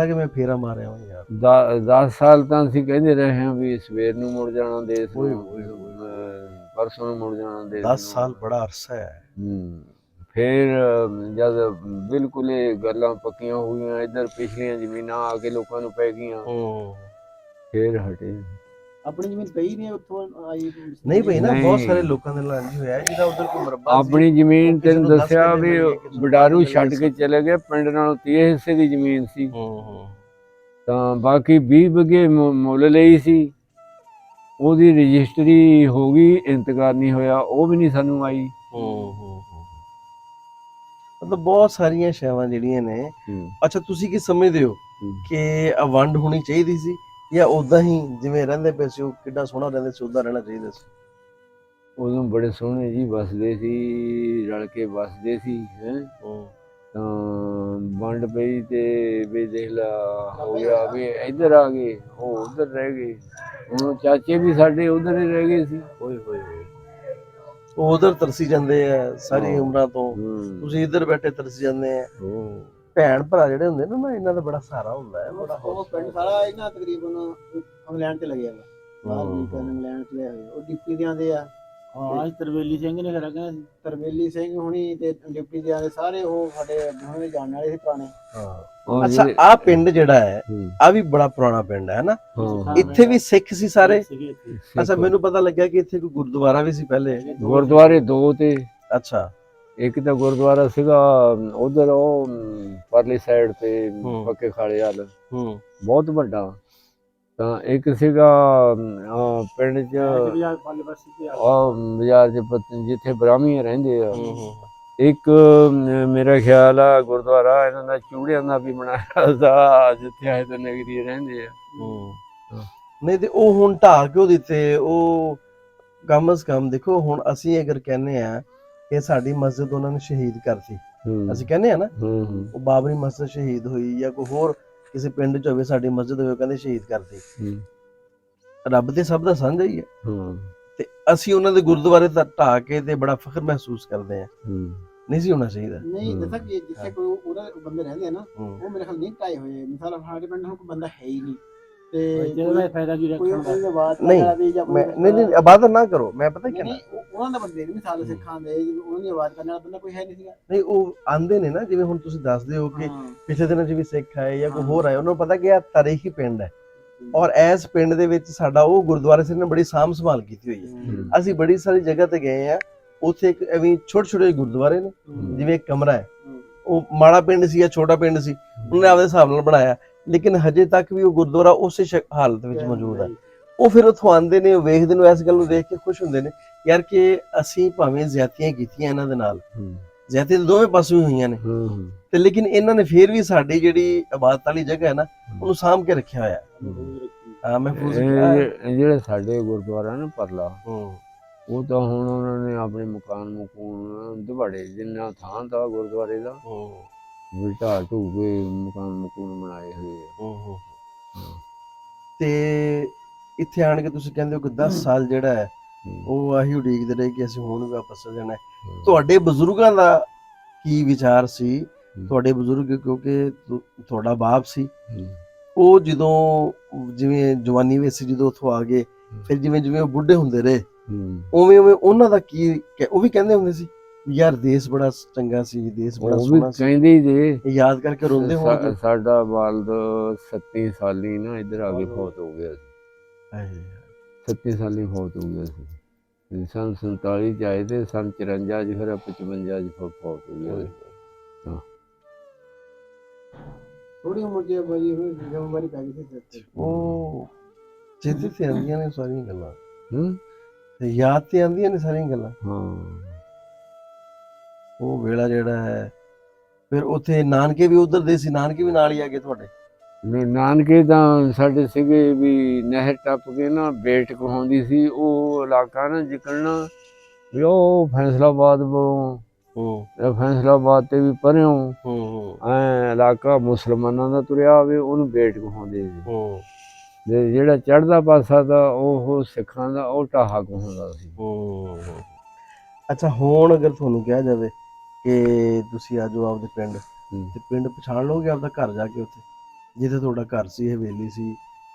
ਕਿ ਮੈਂ ਫੇਰਾ ਮਾਰਿਆ ਹਾਂ ਯਾਰ? 10 ਸਾਲ ਤਾਂ ਅਸੀਂ ਕਹਿੰਦੇ ਰਹੇ ਹਾਂ ਵੀ ਸਵੇਰ ਨੂੰ ਮੁੜ ਜਾਣਾ ਦੇਸ਼ ਨੂੰ, ਪਰਸੋਂ ਨੂੰ ਮੁੜ ਜਾਣਾ ਦੇਸ਼ ਨੂੰ। 10 ਸਾਲ ਬੜਾ ਅਰਸਾ ਹੈ। ਫਿਰ ਜਦ ਬਿਲਕੁਲ ਇਹ ਗੱਲਾਂ ਪੱਕੀਆਂ ਹੋ ਗਈਆਂ, ਇੱਧਰ ਪਿਛਲੀਆਂ ਜ਼ਮੀਨਾਂ ਆ ਕੇ ਲੋਕਾਂ ਨੂੰ ਪੈ ਗਈਆਂ, ਫਿਰ ਹਟੇ। ਆਪਣੀ ਜ਼ਮੀਨ ਪਈ ਨਹੀਂ, ਉੱਥੋਂ ਆਈ ਨਹੀਂ ਪਈ ਨਾ। ਬਹੁਤ ਸਾਰੇ ਲੋਕਾਂ ਦੇ ਨਾਲ ਇੰਝ ਹੋਇਆ ਜਿਹਦਾ ਉਧਰ ਕੋਈ ਮਰਬਾ ਸੀ। ਆਪਣੀ ਜ਼ਮੀਨ ਤੈਨੂੰ ਦੱਸਿਆ ਵੀ ਬਡਾਰੂ ਛੱਡ ਕੇ ਚਲੇ ਗਏ, ਪਿੰਡ ਨਾਲੋਂ 30 ਹਿੱਸੇ ਦੀ ਜ਼ਮੀਨ ਸੀ, ਤਾਂ ਬਾਕੀ 20 ਵਿਗੇ ਮੁੱਲ ਲਈ ਸੀ। ਉਹਦੀ ਰਜਿਸਟਰੀ ਹੋ ਗਈ, ਇੰਤਕਾਲ ਨਹੀਂ ਹੋਇਆ, ਉਹ ਵੀ ਨਹੀਂ ਸਾਨੂੰ ਆਈ। ਮਤਲਬ ਬਹੁਤ ਸਾਰੀਆਂ ਸ਼ੈਵਾਂ ਜਿਹੜੀਆਂ ਨੇ। ਅੱਛਾ, ਤੁਸੀਂ ਕੀ ਸਮਝਦੇ ਹੋ ਕਿ ਵੰਡ ਹੋਣੀ ਚਾਹੀਦੀ ਸੀ ਜਾਂ ਉਦਾਂ ਹੀ ਜਿਵੇਂ ਰਹਿੰਦੇ ਪਏ ਸੀ, ਉਹ ਕਿੱਡਾ ਸੋਹਣਾ ਰਹਿੰਦੇ ਸੀ, ਉਦਾਂ ਰਹਿਣਾ ਚਾਹੀਦਾ ਸੀ? ਉਦੋਂ ਬੜੇ ਸੋਹਣੇ ਜੀ ਵਸਦੇ ਸੀ, ਰਲ ਕੇ ਵਸਦੇ ਸੀ ਹੈ। ਤਾਂ ਵੰਡ ਪਈ ਤੇ ਵੀ ਦੇਖ ਲਾ ਹੋ ਗਿਆ ਵੀ ਇੱਧਰ ਆ ਗਏ, ਉਹ ਉੱਧਰ ਰਹਿ ਗਏ। ਹੁਣ ਚਾਚੇ ਵੀ ਸਾਡੇ ਉੱਧਰ ਹੀ ਰਹਿ ਗਏ ਸੀ। ਓਏ ਹੋਏ ਹੋਏ, ਉਹ ਉਧਰ ਤਰਸੀ ਜਾਂਦੇ ਆ ਸਾਰੀ ਉਮਰਾਂ ਤੋਂ, ਤੁਸੀਂ ਇੱਧਰ ਬੈਠੇ ਤਰਸੀ ਜਾਂਦੇ ਆ। ਭੈਣ ਭਰਾ ਜਿਹੜੇ ਹੁੰਦੇ ਨਾ, ਇਹਨਾਂ ਦਾ ਬੜਾ ਸਹਾਰਾ ਹੁੰਦਾ ਹੈ। ਬੜਾ ਉਹ ਪਿੰਡ ਸਾਰਾ ਇਹਨਾਂ ਤਕਰੀਬਨ ਇੰਗਲੈਂਡ ਤੇ ਲੱਗਿਆ ਵਾ, ਇੰਗਲੈਂਡ ਚ ਲਿਆ ਹੋਇਆ। ਉਹ ਡਿਪਟੀ ਦੇ ਆਂਦੇ ਆ। ਹਾਂ, ਤਰਵੇਲੀ ਸਿੰਘ ਨੇ ਕਰਿਆ ਸੀ, ਤਰਵੇਲੀ ਸਿੰਘ ਹੁਣੀ ਤੇ ਡਿਪਟੀ ਦੇ ਆਂਦੇ ਸਾਰੇ, ਉਹ ਸਾਡੇ ਦੋਵੇਂ ਜਾਣ ਵਾਲੇ ਸੀ ਪੁਰਾਣੇ। ਅੱਛਾ, ਆ ਪਿੰਡ ਜਿਹੜਾ ਹੈ ਆ ਵੀ ਬੜਾ ਪੁਰਾਣਾ ਪਿੰਡ ਹੈ ਨਾ? ਇੱਥੇ ਵੀ ਸਿੱਖ ਸੀ ਸਾਰੇ? ਅੱਛਾ, ਮੈਨੂੰ ਪਤਾ ਲੱਗਿਆ ਕਿ ਇੱਥੇ ਕੋਈ ਗੁਰਦੁਆਰਾ ਵੀ ਸੀ ਪਹਿਲੇ। ਗੁਰਦੁਆਰੇ 2 ਤੇ। ਅੱਛਾ, ਇੱਕ ਤਾਂ ਗੁਰਦੁਆਰਾ ਸੀਗਾ ਉਧਰ ਉਹ ਪਰਲੀ ਸਾਈਡ ਤੇ ਪੱਕੇ ਖਾਲੇ ਵਾਲ, ਬਹੁਤ ਵੱਡਾ। ਤਾਂ ਇੱਕ ਸੀਗਾ ਪਿੰਡ ਚ ਬਾਜ਼ਾਰ ਚ ਜਿੱਥੇ ਬ੍ਰਾਹਮੀ ਰਹਿੰਦੇ ਆ। ਇੱਕ ਮੇਰਾ ਖਿਆਲ ਆ ਗੁਰਦੁਆਰਾ ਇਹਨਾਂ ਦਾ ਚੂੜਿਆਂ ਦਾ ਵੀ ਬਣਾਇਆ ਦਾ, ਜਿੱਥੇ ਆਏ ਤਾਂ ਨਗਰੀ ਰਹਿੰਦੇ ਆ। ਨਹੀਂ ਤੇ ਉਹ ਹੁਣ ਢਾਹ ਕਿਉਂ ਦਿੱਤੇ? ਉਹ ਕਮ ਸੇ ਕਮ ਦੇਖੋ, ਹੁਣ ਅਸੀਂ ਅਗਰ ਕਹਿੰਦੇ ਆ ਕਿ ਸਾਡੀ ਮਸਜਿਦ ਉਹਨਾਂ ਨੇ ਸ਼ਹੀਦ ਕਰਤੀ, ਅਸੀਂ ਕਹਿੰਦੇ ਆ ਨਾ ਉਹ ਬਾਬਰੀ ਮਸਜਿਦ ਸ਼ਹੀਦ ਹੋਈ, ਜਾਂ ਕੋਈ ਹੋਰ ਕਿਸੇ ਪਿੰਡ ਚ ਹੋਵੇ ਸਾਡੀ ਮਸਜਿਦ ਹੋਵੇ, ਕਹਿੰਦੇ ਸ਼ਹੀਦ ਕਰਤੀ। ਰੱਬ ਤੇ ਸਭ ਦਾ ਸਾਂਝਾ ਹੀ ਹੈ, ਤੇ ਅਸੀਂ ਉਹਨਾਂ ਦੇ ਗੁਰਦੁਆਰੇ ਦਾ ਢਾਹ ਕੇ ਤੇ ਬੜਾ ਫਖਰ ਮਹਿਸੂਸ ਕਰਦੇ ਆ। ਨਹੀਂ ਸੀ ਹੋਣਾ ਚਾਹੀਦਾ। ਨਹੀਂ ਦੱਸਾਂ ਕਿ ਜਿੱਥੇ ਕੋਈ ਉਹਦਾ ਬੰਦੇ ਰਹਿੰਦੇ ਆ ਨਾ, ਉਹ ਮੇਰੇ ਖਿਆਲ ਨਹੀਂ ਢਾਏ ਹੋਏ। ਮਿਸਾਲ ਸਾਡੇ ਪਿੰਡ ਹੁਣ ਕੋਈ ਬੰਦਾ ਹੈ ਹੀ ਨਹੀਂ, ਤੇ ਜਿਹਦਾ ਫਾਇਦਾ ਕੀ ਰੱਖਣ ਦਾ? ਨਹੀਂ ਆਬਾਦ ਨਾ ਕਰੋ। ਮੈਂ ਪਤਾ ਕੀ ਉਹਨਾਂ ਦਾ ਬੰਦੇ ਨਹੀਂ, ਮਿਸਾਲ ਸਿੱਖਾਂ ਦੇ ਉਹਨਾਂ ਦੀ ਆਵਾਜ਼ ਕਰਨ ਵਾਲਾ ਬੰਦਾ ਕੋਈ ਹੈ ਨਹੀਂ ਸੀਗਾ। ਨਹੀਂ, ਉਹ ਆਂਦੇ ਨੇ ਨਾ, ਜਿਵੇਂ ਹੁਣ ਤੁਸੀਂ ਦੱਸਦੇ ਹੋ ਕਿ ਪਿਛਲੇ ਦਿਨਾਂ 'ਚ ਵੀ ਸਿੱਖ ਆਏ ਜਾਂ ਕੋਈ ਹੋਰ ਆਏ, ਉਹਨਾਂ ਨੂੰ ਪਤਾ ਕਿ ਇਹ ਤਾਰੀਖੀ ਪਿੰਡ ਹੈ, ਔਰ ਇਸ ਪਿੰਡ ਦੇ ਵਿੱਚ ਸਾਡਾ ਉਹ ਗੁਰਦੁਆਰਾ ਸਿੰਘ ਨੇ ਬੜੀ ਸਾਂਭ ਸੰਭਾਲ ਕੀਤੀ ਹੋਈ ਹੈ। ਅਸੀਂ ਬੜੀ ਸਾਰੀ ਜਗ੍ਹਾ ਤੇ ਗਏ ਆ, ਉੱਥੇ ਇੱਕ ਐਵੇਂ ਛੋਟੇ ਛੋਟੇ ਗੁਰਦੁਆਰੇ ਨੇ, ਜਿਵੇਂ ਇੱਕ ਕਮਰਾ ਹੈ, ਉਹ ਮਾੜਾ ਪਿੰਡ ਸੀ ਜਾਂ ਛੋਟਾ ਪਿੰਡ ਸੀ, ਉਹਨੇ ਆਪਦੇ ਹਿਸਾਬ ਨਾਲ ਬਣਾਇਆ, ਲੇਕਿਨ ਹਜੇ ਤੱਕ ਵੀ ਉਹ ਗੁਰਦੁਆਰਾ ਉਸੇ ਹਾਲਤ ਵਿੱਚ ਮੌਜੂਦ ਹੈ। ਉਹ ਫਿਰ ਉੱਥੋਂ ਆਉਂਦੇ ਨੇ, ਉਹ ਵੇਖਦੇ ਨੇ, ਇਸ ਗੱਲ ਨੂੰ ਦੇਖ ਕੇ ਖੁਸ਼ ਹੁੰਦੇ ਨੇ ਯਾਰ ਕਿ ਅਸੀਂ ਭਾਵੇਂ ਜ਼ਿਆਦਤੀਆਂ ਕੀਤੀਆਂ ਇਹਨਾਂ ਦੇ ਨਾਲ, ਜ਼ਿਆਦਤੀਆਂ ਦੋਵੇਂ ਪਾਸੇ ਹੋਈਆਂ ਨੇ, ਤੇ ਲੇਕਿਨ ਇਹਨਾਂ ਨੇ ਫਿਰ ਵੀ ਸਾਡੀ ਜਿਹੜੀ ਇਬਾਦਤ ਵਾਲੀ ਜਗ੍ਹਾ ਹੈ ਨਾ, ਉਹਨੂੰ ਸਾਂਭ ਕੇ ਰੱਖਿਆ ਹੋਇਆ। ਜਿਹੜੇ ਸਾਡੇ ਗੁਰਦੁਆਰਾ ਨਾ ਪਰਲਾ, ਉਹ ਤਾਂ ਹੁਣ ਉਹਨਾਂ ਨੇ ਆਪਣੇ ਮਕਾਨ ਦਵਾੜੇ, ਜਿੰਨਾ ਥਾਂ ਤਾਂ ਗੁਰਦੁਆਰੇ ਦਾ ਢਾਹ ਢੂ ਕੇ ਮਕਾਨ ਬਣਾਏ ਹੋਏ ਆ। ਤੇ ਇੱਥੇ ਆਣ ਕੇ ਤੁਸੀਂ ਕਹਿੰਦੇ ਹੋ ਕਿ 10 ਸਾਲ ਜਿਹੜਾ ਹੈ ਉਹ ਆਹੀ ਉਡੀਕਦੇ ਰਹੇ ਕਿ ਅਸੀਂ ਹੁਣ ਵਾਪਸ ਆ ਜਾਣਾ। ਤੁਹਾਡੇ ਬਜ਼ੁਰਗਾਂ ਦਾ ਕੀ ਵਿਚਾਰ ਸੀ? ਤੁਹਾਡੇ ਬਜ਼ੁਰਗ, ਕਿਉਂਕਿ ਤੁਹਾਡਾ ਬਾਪ ਸੀ, ਉਹ ਜਦੋਂ ਜਿਵੇਂ ਜਵਾਨੀ ਵਿੱਚ ਸੀ, ਜਦੋਂ ਉੱਥੋਂ ਆ ਗਏ, ਫਿਰ ਜਿਵੇਂ ਜਿਵੇਂ ਉਹ ਬੁੱਢੇ ਹੁੰਦੇ ਰਹੇ ਹੂੰ। ਉਵੇਂ ਉਵੇਂ ਉਹਨਾਂ ਦਾ ਉਹ ਵੀ ਕਹਿੰਦੇ ਹੁੰਦੇ ਸੀ ਵੀ ਯਾਰ ਦੇਸ਼ ਬੜਾ ਚੰਗਾ ਸੀ, ਦੇਸ਼ ਬੜਾ ਉਹ ਵੀ ਸੋਹਣਾ ਸੀ, ਕਹਿੰਦੇ ਹੀ ਜੇ ਇਹ ਯਾਦ ਕਰਕੇ ਰੋਂਦੇ ਹੋਣਗੇ। ਸਾਡਾ ਵਾਲਦ 37 ਸਾਲੀ ਨਾ ਇੱਧਰ ਆ ਕੇ ਫੌਤ ਹੋ ਗਿਆ ਸੀ। 37 ਸਾਲੀ ਫੌਤ ਹੋ ਗਿਆ ਸੀ। ਸੰਨ 47 ਚ ਆਏ ਤੇ ਸੰਨ 54 ਚ ਫਿਰ 55 ਚ ਫੌਤ ਹੋ ਗਿਆ ਸੀ। ਹਾਂ। ਥੋੜੀ ਉਮਰ ਚ ਬਾਜੀ ਹੋਈ ਜ਼ਿੰਮੇਵਾਰੀ ਪੈ ਗਈ ਸੀ ਸਿਰ ਤੇ। ਉਹ ਚੇਤੇ ਤੇ ਆਉਂਦੀਆਂ ਨੇ ਸਾਰੀਆਂ ਗੱਲਾਂ, ਹੂੰ। ਤੇ ਯਾਦ ਤੇ ਆਉਂਦੀਆਂ ਨੇ ਸਾਰੀਆਂ ਗੱਲਾਂ। ਹਾਂ। ਉਹ ਵੇਲਾ ਜਿਹੜਾ ਹੈ, ਫਿਰ ਉੱਥੇ ਨਾਨਕੇ ਵੀ ਉਧਰ ਦੇ ਸੀ, ਨਾਨਕੇ ਵੀ ਨਾਲ ਹੀ ਆ ਗਏ ਤੁਹਾਡੇ? ਨਾਨਕੇ ਤਾਂ ਸਾਡੇ ਸੀਗੇ ਵੀ ਨਹਿਰ ਟੱਪ ਕੇ ਨਾ ਬੇਟ ਕਹਾਉਂਦੀ ਸੀ ਉਹ ਇਲਾਕਾ ਨਾ ਜਿਕਣਾ ਵੀ ਉਹ ਫੈਸਲਾਬਾਦ ਫੈਸਲਾਬਾਦ ਤੇ ਵੀ ਪਰਿਓਂ ਐ ਇਲਾਕਾ ਮੁਸਲਮਾਨਾਂ ਦਾ ਤੁਰਿਆ ਹੋਵੇ ਉਹਨੂੰ ਬੇਟ ਕਹਾਉਂਦੇ ਸੀ। ਤੇ ਜਿਹੜਾ ਚੜ੍ਹਦਾ ਪਾਸਾ ਤਾਂ ਉਹ ਸਿੱਖਾਂ ਦਾ ਉਹ ਢਾਹਾ ਕਹਾਉਂਦਾ ਸੀ। ਅੱਛਾ, ਹੁਣ ਅਗਰ ਤੁਹਾਨੂੰ ਕਿਹਾ ਜਾਵੇ ਕਿ ਤੁਸੀਂ ਆ ਜਾਓ ਆਪਦੇ ਪਿੰਡ, ਤੇ ਪਿੰਡ ਪਛਾਣ ਲਓਗੇ ਆਪਦਾ ਘਰ ਜਾ ਕੇ ਉੱਥੇ ਜਿੱਥੇ ਤੁਹਾਡਾ ਘਰ ਸੀ, ਹਵੇਲੀ ਸੀ,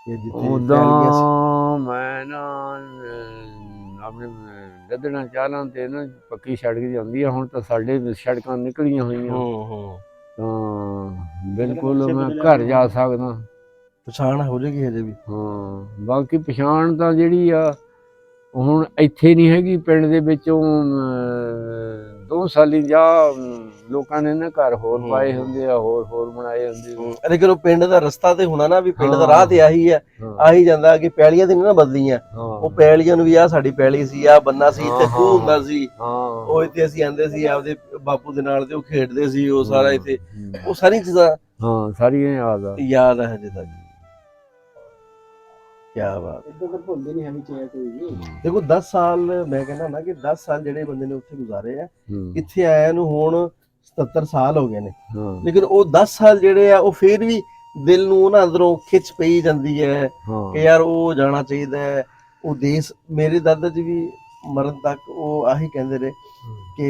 ਜਾਂ ਜਿੱਥੇ ਪੈਲੀਆਂ ਸੀ? ਉਦਾਂ ਮੈਂ ਨਾ ਆਪਣੇ ਲੱਦਣਾ ਚਾਲਾਂ ਤੇ ਨਾ ਪੱਕੀ ਸੜਕ ਜਾਂਦੀ ਆ, ਹੁਣ ਤਾਂ ਸਾਡੇ ਸੜਕਾਂ ਨਿਕਲੀਆਂ ਹੋਈਆਂ ਤਾਂ ਬਿਲਕੁਲ ਮੈਂ ਘਰ ਜਾ ਸਕਦਾ। ਪਛਾਣ ਹੋ ਜਾਏਗੀ ਹਜੇ ਵੀ? ਹਾਂ, ਬਾਕੀ ਪਛਾਣ ਤਾਂ ਜਿਹੜੀ ਆ ਹੁਣ ਇੱਥੇ ਨਹੀਂ ਹੈਗੀ ਪਿੰਡ ਦੇ ਵਿੱਚੋਂ 2 ਸਾਲੀ ਜਾ ਲੋਕਾਂ ਨੇ ਨਾ ਘਰ ਹੋਰ ਪਾਏ ਹੁੰਦੇ ਆ, ਹੋਰ ਬਣਾਏ ਹੁੰਦੇ ਆ। ਲੇਕਿਨ ਉਹ ਪਿੰਡ ਦਾ ਰਸਤਾ ਤੇ ਹੋਣਾ ਨਾ, ਵੀ ਪਿੰਡ ਦਾ ਰਾਹ ਤੇ ਆਹੀ ਹੈ, ਆਹੀ ਜਾਂਦਾ ਕਿ ਪੈਲੀਆਂ ਤੇ ਨਹੀਂ ਨਾ ਬਦਲੀਆਂ। ਉਹ ਪੈਲੀਆਂ ਨੂੰ ਵੀ ਆ ਸਾਡੀ ਪੈਲੀ ਸੀ, ਆ ਬੰਨਾ ਸੀ, ਇੱਥੇ ਖੂਹ ਹੁੰਦਾ ਸੀ, ਉਹ ਇੱਥੇ ਅਸੀਂ ਆਂਦੇ ਸੀ ਆਪਦੇ ਬਾਪੂ ਦੇ ਨਾਲ ਤੇ ਉਹ ਖੇਡਦੇ ਸੀ, ਉਹ ਸਾਰਾ ਇੱਥੇ, ਉਹ ਸਾਰੀਆਂ ਚੀਜ਼ਾਂ ਸਾਰੀਆਂ ਯਾਦ ਆ ਹਜੇ ਤੱਕ। ਕਿਆ ਬਾਤ। ਇਦਾਂ ਤਾਂ ਭੁੱਲਦੇ ਨਹੀਂ ਹੈਗੀ ਚੇਅਰ ਕੋਈ ਵੀ। ਦੇਖੋ 10 ਸਾਲ ਮੈਂ ਕਹਿੰਦਾ ਨਾ ਕਿ 10 ਸਾਲ ਜਿਹੜੇ ਬੰਦੇ ਨੇ ਉੱਥੇ ਗੁਜ਼ਾਰੇ ਆ, ਇੱਥੇ ਆਇਆ ਨੂੰ ਹੁਣ 77 ਸਾਲ ਹੋ ਗਏ ਨੇ, ਲੇਕਿਨ ਉਹ 10 ਸਾਲ ਜਿਹੜੇ ਆ ਉਹ ਫੇਰ ਵੀ ਦਿਲ ਨੂੰ ਨਾ ਅੰਦਰੋਂ ਖਿੱਚ ਪਈ ਜਾਂਦੀ ਹੈ ਕਿ ਯਾਰ ਉਹ ਜਾਣਾ ਚਾਹੀਦਾ ਹੈ ਉਹ ਦੇਸ਼। ਮੇਰੇ ਦਾਦਾ ਜੀ ਵੀ ਮਰਨ ਤੱਕ ਉਹ ਆਹੀ ਕਹਿੰਦੇ ਰਹੇ ਕਿ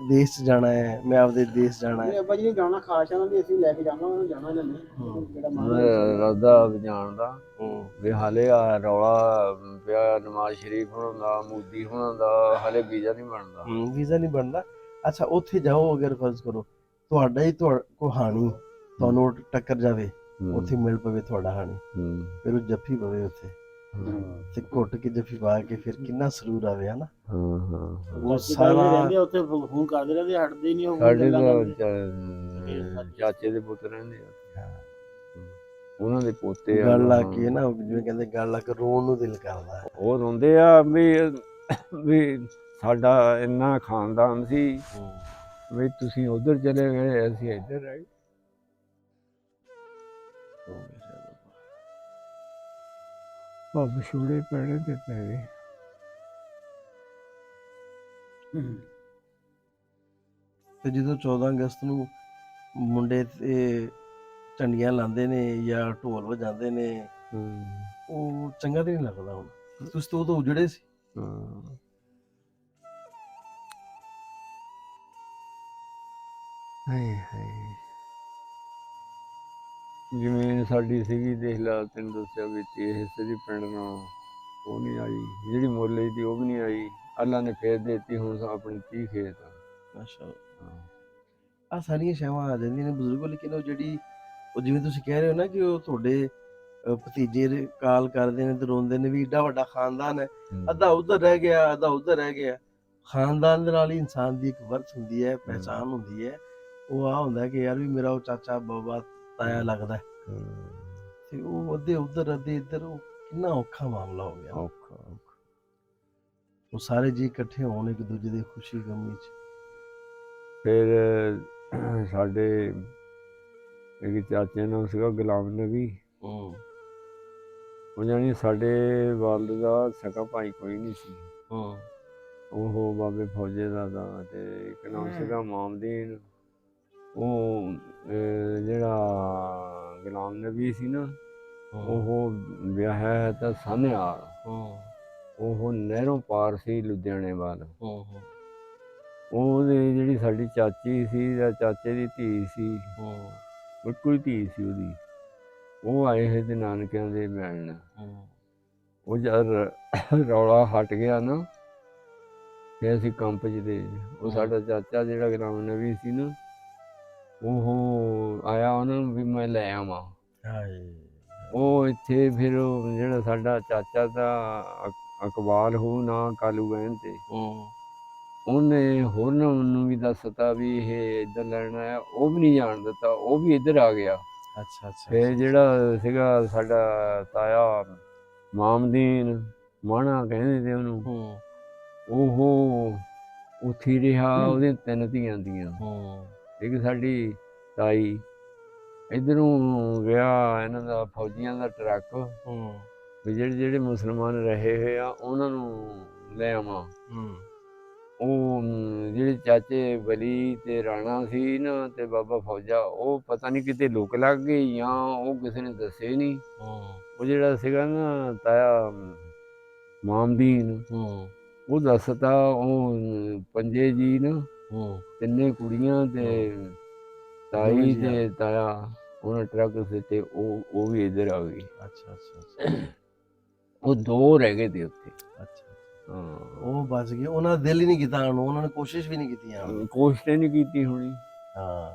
ਦੇਸ਼ 'ਚ ਜਾਣਾ ਹੈ, ਮੈਂ ਆਪਦੇ ਦੇਸ਼ ਜਾਣਾ ਹੈ। ਅੱਬਾ ਜੀ ਨੇ ਜਾਣਾ ਖਾਸ ਉਹਨਾਂ ਦੀ, ਅਸੀਂ ਲੈ ਕੇ ਜਾਣਾ, ਉਹਨਾਂ ਜਾਣਾ ਜਾਂ ਨਹੀਂ ਰਾਦਾ ਜਾਣ ਦਾ ਵੀ ਹਾਲੇ ਆ ਰੌਲਾ ਪਿਆ ਨਵਾਜ਼ ਸ਼ਰੀਫ ਹੋਣਾ ਦਾ, ਮੋਦੀ ਹੋਣਾ ਦਾ, ਹਾਲੇ ਵੀਜ਼ਾ ਨਹੀਂ ਬਣਦਾ। ਵੀਜ਼ਾ ਨਹੀਂ ਬਣਦਾ। ਅੱਛਾ, ਉੱਥੇ ਜਾਓ, ਅਗਰ ਫਰਜ਼ ਕਰੋ ਤੁਹਾਡਾ ਹੀ ਕੋ ਹਾਣੀ ਤੁਹਾਨੂੰ ਟੱਕਰ ਜਾਵੇ, ਉੱਥੇ ਮਿਲ ਪਵੇ ਤੁਹਾਡਾ ਹਾਣੀ, ਫਿਰ ਉਹ ਜੱਫੀ ਪਵੇ ਉੱਥੇ ਤੇ ਘੁੱਟ ਕੇ ਜੱਫੀ ਪਾ ਕੇ ਫਿਰ ਕਿੰਨਾ ਸਰੂਰ ਆਵੇ, ਹਨਾ? ਉਹ ਸਾਰਾ ਰਹਿੰਦੇ ਉੱਥੇ ਫੋਨ ਕਰਦੇ ਰਹਿੰਦੇ, ਹਟਦੇ ਨਹੀਂ ਉਹ। ਸਾਡੇ ਤਾਂ ਚਾਚੇ ਦੇ ਪੁੱਤ ਰਹਿੰਦੇ ਆ, ਉਹਨਾਂ ਦੇ ਪੋਤੇ ਆ। ਗੱਲ ਆ ਕੇ ਨਾ, ਜਿਵੇਂ ਕਹਿੰਦੇ ਗੱਲ ਆ ਕੇ ਰੋਣ ਨੂੰ ਦਿਲ ਕਰਦਾ। ਉਹ ਰੋਂਦੇ ਆ ਵੀ ਸਾਡਾ ਇੰਨਾ ਖਾਨਦਾਨ ਸੀ ਵੀ ਤੁਸੀਂ ਉਧਰ ਚਲੇ ਗਏ, ਅਸੀਂ ਇੱਧਰ ਰਹਿ ਗਏ। ਵਿਛੋੜੇ ਪੈਣੇ ਤੇ ਪੈ ਗਏ। ਤੇ ਜਦੋਂ 14 ਅਗਸਤ ਨੂੰ ਮੁੰਡੇ ਤੇ ਝੰਡੀਆਂ ਲਾਉਂਦੇ ਨੇ ਜਾਂ ਢੋਲ ਵਜਾਉਂਦੇ ਨੇ, ਉਹ ਚੰਗਾ ਤੇ ਨਹੀਂ ਲੱਗਦਾ। ਹੁਣ ਤੁਸੀਂ ਤਾਂ ਉਦੋਂ ਉਜੜੇ ਸੀ। ਜ਼ਮੀਨ ਸਾਡੀ ਸੀਗੀ, ਦੇਖ ਲਾ, ਤੈਨੂੰ ਦੱਸਿਆ ਵੀ ਇਹ ਹਿੱਸੇ ਦੀ ਪਿੰਡ ਨਾਲ ਉਹ ਨਹੀਂ ਆਈ, ਜਿਹੜੀ ਮੁੱਲ ਲਈ ਤੀ ਉਹ ਵੀ ਨਹੀਂ ਆਈ। ਅੱਲਾ ਨੇ ਫੇਰ ਦੇਤੀ, ਹੁਣ ਆਪਣੀ 30 ਖੇਤ ਆ। ਅੱਛਾ, ਆ ਸਾਰੀਆਂ ਛਾਵਾਂ ਆ ਜਾਂਦੀਆਂ ਨੇ ਬਜ਼ੁਰਗੋ, ਲੇਕਿਨ ਉਹ ਜਿਹੜੀ ਉਹ ਜਿਵੇਂ ਤੁਸੀਂ ਕਹਿ ਰਹੇ ਹੋ ਨਾ ਕਿ ਉਹ ਤੁਹਾਡੇ ਭਤੀਜੇ ਕਾਲ ਕਰਦੇ ਨੇ ਤੇ ਰੋਂਦੇ ਨੇ ਵੀ ਏਡਾ ਵੱਡਾ ਖਾਨਦਾਨ ਹੈ, ਅੱਧਾ ਉੱਧਰ ਰਹਿ ਗਿਆ, ਅੱਧਾ ਉੱਧਰ ਰਹਿ ਗਿਆ। ਖਾਨਦਾਨ ਦੇ ਨਾਲ ਹੀ ਇਨਸਾਨ ਦੀ ਇੱਕ ਵਰਤ ਹੁੰਦੀ ਹੈ, ਪਹਿਚਾਣ ਹੁੰਦੀ ਹੈ। ਉਹ ਆ ਹੁੰਦਾ ਕਿ ਯਾਰ ਵੀ ਮੇਰਾ ਉਹ ਚਾਚਾ ਬਾਬਾ ਤਾਇਆ ਲੱਗਦਾ, ਤੇ ਉਹ ਅੱਧੇ ਉੱਧਰ ਅੱਧੇ ਇੱਧਰ, ਉਹ ਕਿੰਨਾ ਔਖਾ ਮਾਮਲਾ ਹੋ ਗਿਆ। ਔਖਾ ਉਹ ਸਾਰੇ ਜੀ ਇਕੱਠੇ ਹੋਣ ਇੱਕ ਦੂਜੇ ਦੀ ਖੁਸ਼ੀ ਗਮੀ 'ਚ। ਫਿਰ ਸਾਡੇ ਇੱਕ ਚਾਚੇ ਨਾਲ ਸੀਗਾ ਗੁਲਾਮ ਨਬੀ, ਉਹ ਜਾਣੀ ਸਾਡੇ ਵਾਲਦ ਦਾ ਸਕਾ ਭਾਈ ਕੋਈ ਨਹੀਂ ਸੀ। ਉਹ ਬਾਬੇ ਫੌਜੇ ਦਾ ਦਾ, ਤੇ ਇੱਕ ਨਾਮ ਸੀਗਾ ਮਾਮਦੀਨ। ਉਹ ਜਿਹੜਾ ਗੁਲਾਮ ਨਬੀ ਸੀ ਨਾ, ਉਹ ਵਿਆਹਿਆ ਹੈ ਤਾਂ ਸਾਨੇਵਾਲ, ਉਹ ਨਹਿਰੋਂ ਪਾਰ ਸੀ ਲੁਧਿਆਣੇ ਵੱਲ। ਉਹਦੀ ਜਿਹੜੀ ਸਾਡੀ ਚਾਚੀ ਸੀ ਜਾਂ ਚਾਚੇ ਦੀ ਧੀ ਸੀ, ਇੱਕੋ ਹੀ ਧੀ ਸੀ ਉਹਦੀ, ਉਹ ਆਏ ਹੋਏ ਤੇ ਨਾਨਕਿਆਂ ਦੇ ਮਿਲਣ। ਉਹ ਜਦ ਰੌਲਾ ਹਟ ਗਿਆ ਨਾ ਫਿਰ ਅਸੀਂ ਕੰਪ 'ਚ ਤੇ ਉਹ ਸਾਡਾ ਚਾਚਾ ਜਿਹੜਾ ਗੁਲਾਮ ਨਬੀ ਸੀ ਨਾ ਉਹ ਆਇਆ ਉਹਨਾਂ ਨੂੰ ਵੀ ਮੈਂ ਲੈ ਆਵਾਂ। ਉਹ ਇੱਥੇ ਫਿਰ ਜਿਹੜਾ ਸਾਡਾ ਚਾਚਾ ਦਾ ਇਕਬਾਲ ਹੋ ਨਾ ਕਾਲੂ ਗਹਿਣ ਤੇ ਉਹਨੇ ਹੋਰਨਾਂ ਨੂੰ ਵੀ ਦੱਸਤਾ ਵੀ ਇਹ ਇੱਧਰ ਲੈਣ ਆਇਆ, ਉਹ ਵੀ ਨਹੀਂ ਜਾਣ ਦਿੱਤਾ, ਉਹ ਵੀ ਇੱਧਰ ਆ ਗਿਆ। ਅੱਛਾ ਅੱਛਾ। ਫਿਰ ਜਿਹੜਾ ਸੀਗਾ ਸਾਡਾ ਤਾਇਆ ਮਾਮਦੀਨ ਮਾਣਾ ਕਹਿੰਦੇ ਤੇ ਉਹਨੂੰ, ਉਹ ਉੱਥੇ ਰਿਹਾ। ਉਹਦੇ 3 ਧੀਆਂ ਦੀਆਂ, ਇੱਕ ਸਾਡੀ ਤਾਈ ਇੱਧਰੋਂ ਗਿਆ ਇਹਨਾਂ ਦਾ ਫੌਜੀਆਂ ਦਾ ਟਰੱਕ ਵੀ ਜਿਹੜੇ ਮੁਸਲਮਾਨ ਰਹੇ ਹੋਏ ਆ ਉਹਨਾਂ ਨੂੰ ਲੈ ਆਵਾਂ। ਉਹ ਜਿਹੜੇ ਚਾਚੇ ਵਲੀ ਤੇ ਰਾਣਾ ਸੀ ਨਾ ਤੇ ਬਾਬਾ ਫੌਜਾ, ਉਹ ਪਤਾ ਨਹੀਂ ਕਿਤੇ ਲੁਕ ਲੱਗ ਗਏ ਜਾਂ ਉਹ ਕਿਸੇ ਨੇ ਦੱਸੇ ਨਹੀਂ। ਉਹ ਜਿਹੜਾ ਸੀਗਾ ਨਾ ਤਾਇਆ ਮਾਮਦੀਨ, ਉਹ ਦੱਸਤਾ ਉਹ ਪੰਜੇ ਜੀ ਨਾ 3 ਕੁੜੀਆਂ ਤੇ ਤਾਈ ਤੇ ਤਾਇਆ ਉਹਨਾਂ ਟਰੱਕ ਤੇ ਉਹ ਵੀ ਇੱਧਰ ਆ ਗਈ। ਅੱਛਾ ਅੱਛਾ। ਉਹ 2 ਰਹਿ ਗਏ ਤੇ ਉੱਥੇ। ਅੱਛਾ ਹਾਂ, ਉਹ ਬਚ ਗਏ। ਉਹਨਾਂ ਦਾ ਦਿਲ ਹੀ ਨਹੀਂ ਕੀਤਾ ਆਉਣ ਨੂੰ, ਉਹਨਾਂ ਨੇ ਕੋਸ਼ਿਸ਼ ਵੀ ਨਹੀਂ ਕੀਤੀ ਕੋਸ਼ਿਸ਼ ਨਹੀਂ ਕੀਤੀ ਹੋਣੀ। ਹਾਂ,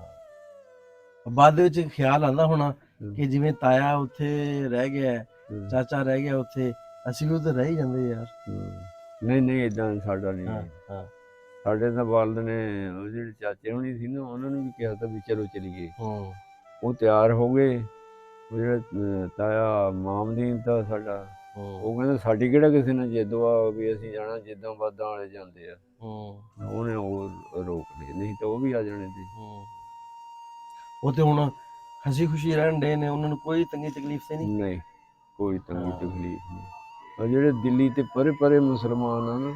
ਬਾਅਦ ਦੇ ਵਿੱਚ ਖਿਆਲ ਆਉਂਦਾ ਹੋਣਾ ਕਿ ਜਿਵੇਂ ਤਾਇਆ ਉੱਥੇ ਰਹਿ ਗਿਆ, ਚਾਚਾ ਰਹਿ ਗਿਆ ਉੱਥੇ, ਅਸੀਂ ਵੀ ਉੱਧਰ ਰਹਿ ਹੀ ਜਾਂਦੇ ਯਾਰ। ਨਹੀਂ ਏਦਾਂ ਸਾਡਾ ਨਹੀਂ। ਸਾਡੇ ਤਾਂ ਵਾਲਦ ਨੇ ਉਹ ਜਿਹੜੇ ਚਾਚੇ ਹੋਣੀ ਸੀ ਨਾ ਉਹਨਾਂ ਨੂੰ ਵੀ ਕਿਹਾ ਤਾਂ ਵੀ ਚਲੋ ਚਲੀਏ। ਉਹ ਤਿਆਰ ਹੋ ਗਏ। ਉਹ ਜਿਹੜਾ ਤਾਇਆ ਮਾਮਦੀਨ ਤਾਂ ਸਾਡਾ, ਉਹ ਕਹਿੰਦਾ ਸਾਡੀ ਕਿਹੜਾ ਕਿਸੇ ਨੇ ਜਿੱਦ ਆ ਵੀ ਅਸੀਂ ਜਾਣਾ, ਜਿੱਦਾਂ ਬਾਦਾਂ ਵਾਲੇ ਜਾਂਦੇ ਆ। ਉਹਨੇ ਉਹ ਰੋਕ ਲਏ, ਨਹੀਂ ਤਾਂ ਉਹ ਵੀ ਆ ਜਾਣੇ ਸੀ। ਉਹ ਤੇ ਹੁਣ ਹਸੀ ਖੁਸ਼ੀ ਰਹਿਣ ਡੇ ਨੇ, ਉਹਨਾਂ ਨੂੰ ਕੋਈ ਤੰਗੀ ਤਕਲੀਫ ਤੇ ਨਹੀਂ, ਕੋਈ ਤੰਗੀ ਤਕਲੀਫ ਨਹੀਂ। ਉਹ ਜਿਹੜੇ ਦਿੱਲੀ ਤੇ ਪਰੇ ਪਰੇ ਮੁਸਲਮਾਨ ਆ ਨਾ,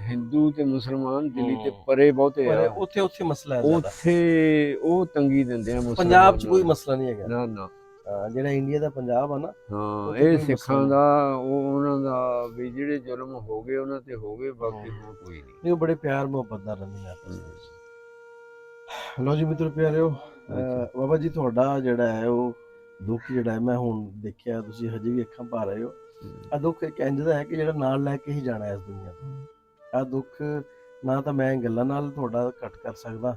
ਹਿੰਦੂ ਤੇ ਮੁਸਲਮਾਨ ਦਿੱਲੀ ਤੇ ਪਰੇ ਬਹੁਤੇ ਆ, ਉੱਥੇ ਮਸਲਾ ਹੈ। ਉੱਥੇ ਉਹ ਤੰਗੀ ਦਿੰਦੇ ਆ। ਪੰਜਾਬ 'ਚ ਕੋਈ ਮਸਲਾ ਨਹੀਂ ਹੈਗਾ ਨਾ। ਜਿਹੜਾ ਇੰਡੀਆ ਦਾ ਪੰਜਾਬ ਆ ਨਾ, ਹਾਂ, ਇਹ ਸਿੱਖਾਂ ਦਾ ਉਹਨਾਂ ਦਾ ਵੀ ਜਿਹੜੇ ਜ਼ੁਲਮ ਹੋ ਗਏ ਉਹਨਾਂ ਤੇ ਹੋ ਗਏ, ਬਾਕੀ ਹੋਰ ਕੋਈ ਨਹੀਂ। ਉਹ ਬੜੇ ਪਿਆਰ ਮੁਹੱਬਤ ਨਾਲ ਰਹਿੰਦੇ ਆ ਆਪਸ ਵਿੱਚ। ਲਓ ਜੀ ਮਿੱਤਰੋ ਪਿਆਰਿਓ, ਬਾਬਾ ਜੀ ਤੁਹਾਡਾ ਜਿਹੜਾ ਹੈ ਉਹ ਦੁੱਖ ਜਿਹੜਾ ਹੈ, ਮੈਂ ਹੁਣ ਦੇਖਿਆ ਤੁਸੀਂ ਹਜੇ ਵੀ ਅੱਖਾਂ ਭਰ ਰਹੇ ਹੋ। ਆ ਦੁੱਖ ਇੱਕ ਇੰਝ ਦਾ ਹੈ ਕਿ ਜਿਹੜਾ ਨਾਲ ਲੈ ਕੇ ਹੀ ਜਾਣਾ ਇਸ ਦੁਨੀਆ ਤੋਂ। ਆ ਦੁੱਖ ਨਾ ਤਾਂ ਮੈਂ ਗੱਲਾਂ ਨਾਲ ਤੁਹਾਡਾ ਘੱਟ ਕਰ ਸਕਦਾ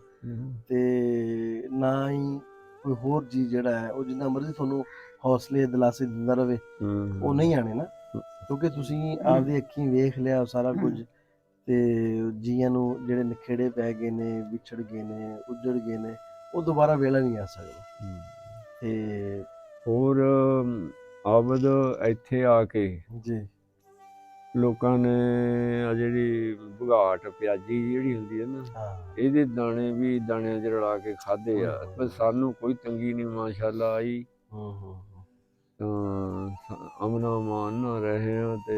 ਤੇ ਨਾ ਹੀ ਕੋਈ ਹੋਰ ਚੀਜ਼ ਜਿਹੜਾ ਹੈ ਉਹ ਜਿੰਨਾ ਮਰਜ਼ੀ ਤੁਹਾਨੂੰ ਹੌਸਲੇ ਦਿਲਾਸੇ ਦਿੰਦਾ ਰਵੇ, ਉਹ ਨਹੀਂ ਆਣੇ ਨਾ, ਕਿਉਂਕਿ ਤੁਸੀਂ ਆਪਦੀ ਅੱਖੀਂ ਵੇਖ ਲਿਆ ਸਾਰਾ ਕੁਝ। ਤੇ ਜੀਆਂ ਨੂੰ ਜਿਹੜੇ ਨਖੇੜੇ ਪੈ ਗਏ ਨੇ, ਵਿਛੜ ਗਏ ਨੇ, ਉੱਜੜ ਗਏ ਨੇ, ਉਹ ਦੁਬਾਰਾ ਵੇਲਾ ਨਹੀਂ ਆ ਸਕਦਾ। ਤੇ ਹੋਰ ਆਬਦ ਇੱਥੇ ਆ ਕੇ ਜੀ ਲੋਕਾਂ ਨੇ ਆ ਜਿਹੜੀ ਭਗਾਟ ਪਿਆਜੀ ਜਿਹੜੀ ਹੁੰਦੀ ਹੈ ਨਾ, ਇਹਦੇ ਦਾਣੇ ਵੀ ਦਾਣਿਆਂ 'ਚ ਰਲਾ ਕੇ ਖਾਧੇ ਆ, ਪਰ ਸਾਨੂੰ ਕੋਈ ਤੰਗੀ ਨਹੀਂ ਮਾਸ਼ਾਅੱਲਾ ਆਈ। ਤਾਂ ਅਮਨ ਅਮਾਨ ਨਾਲ ਰਹੇ ਆ। ਤੇ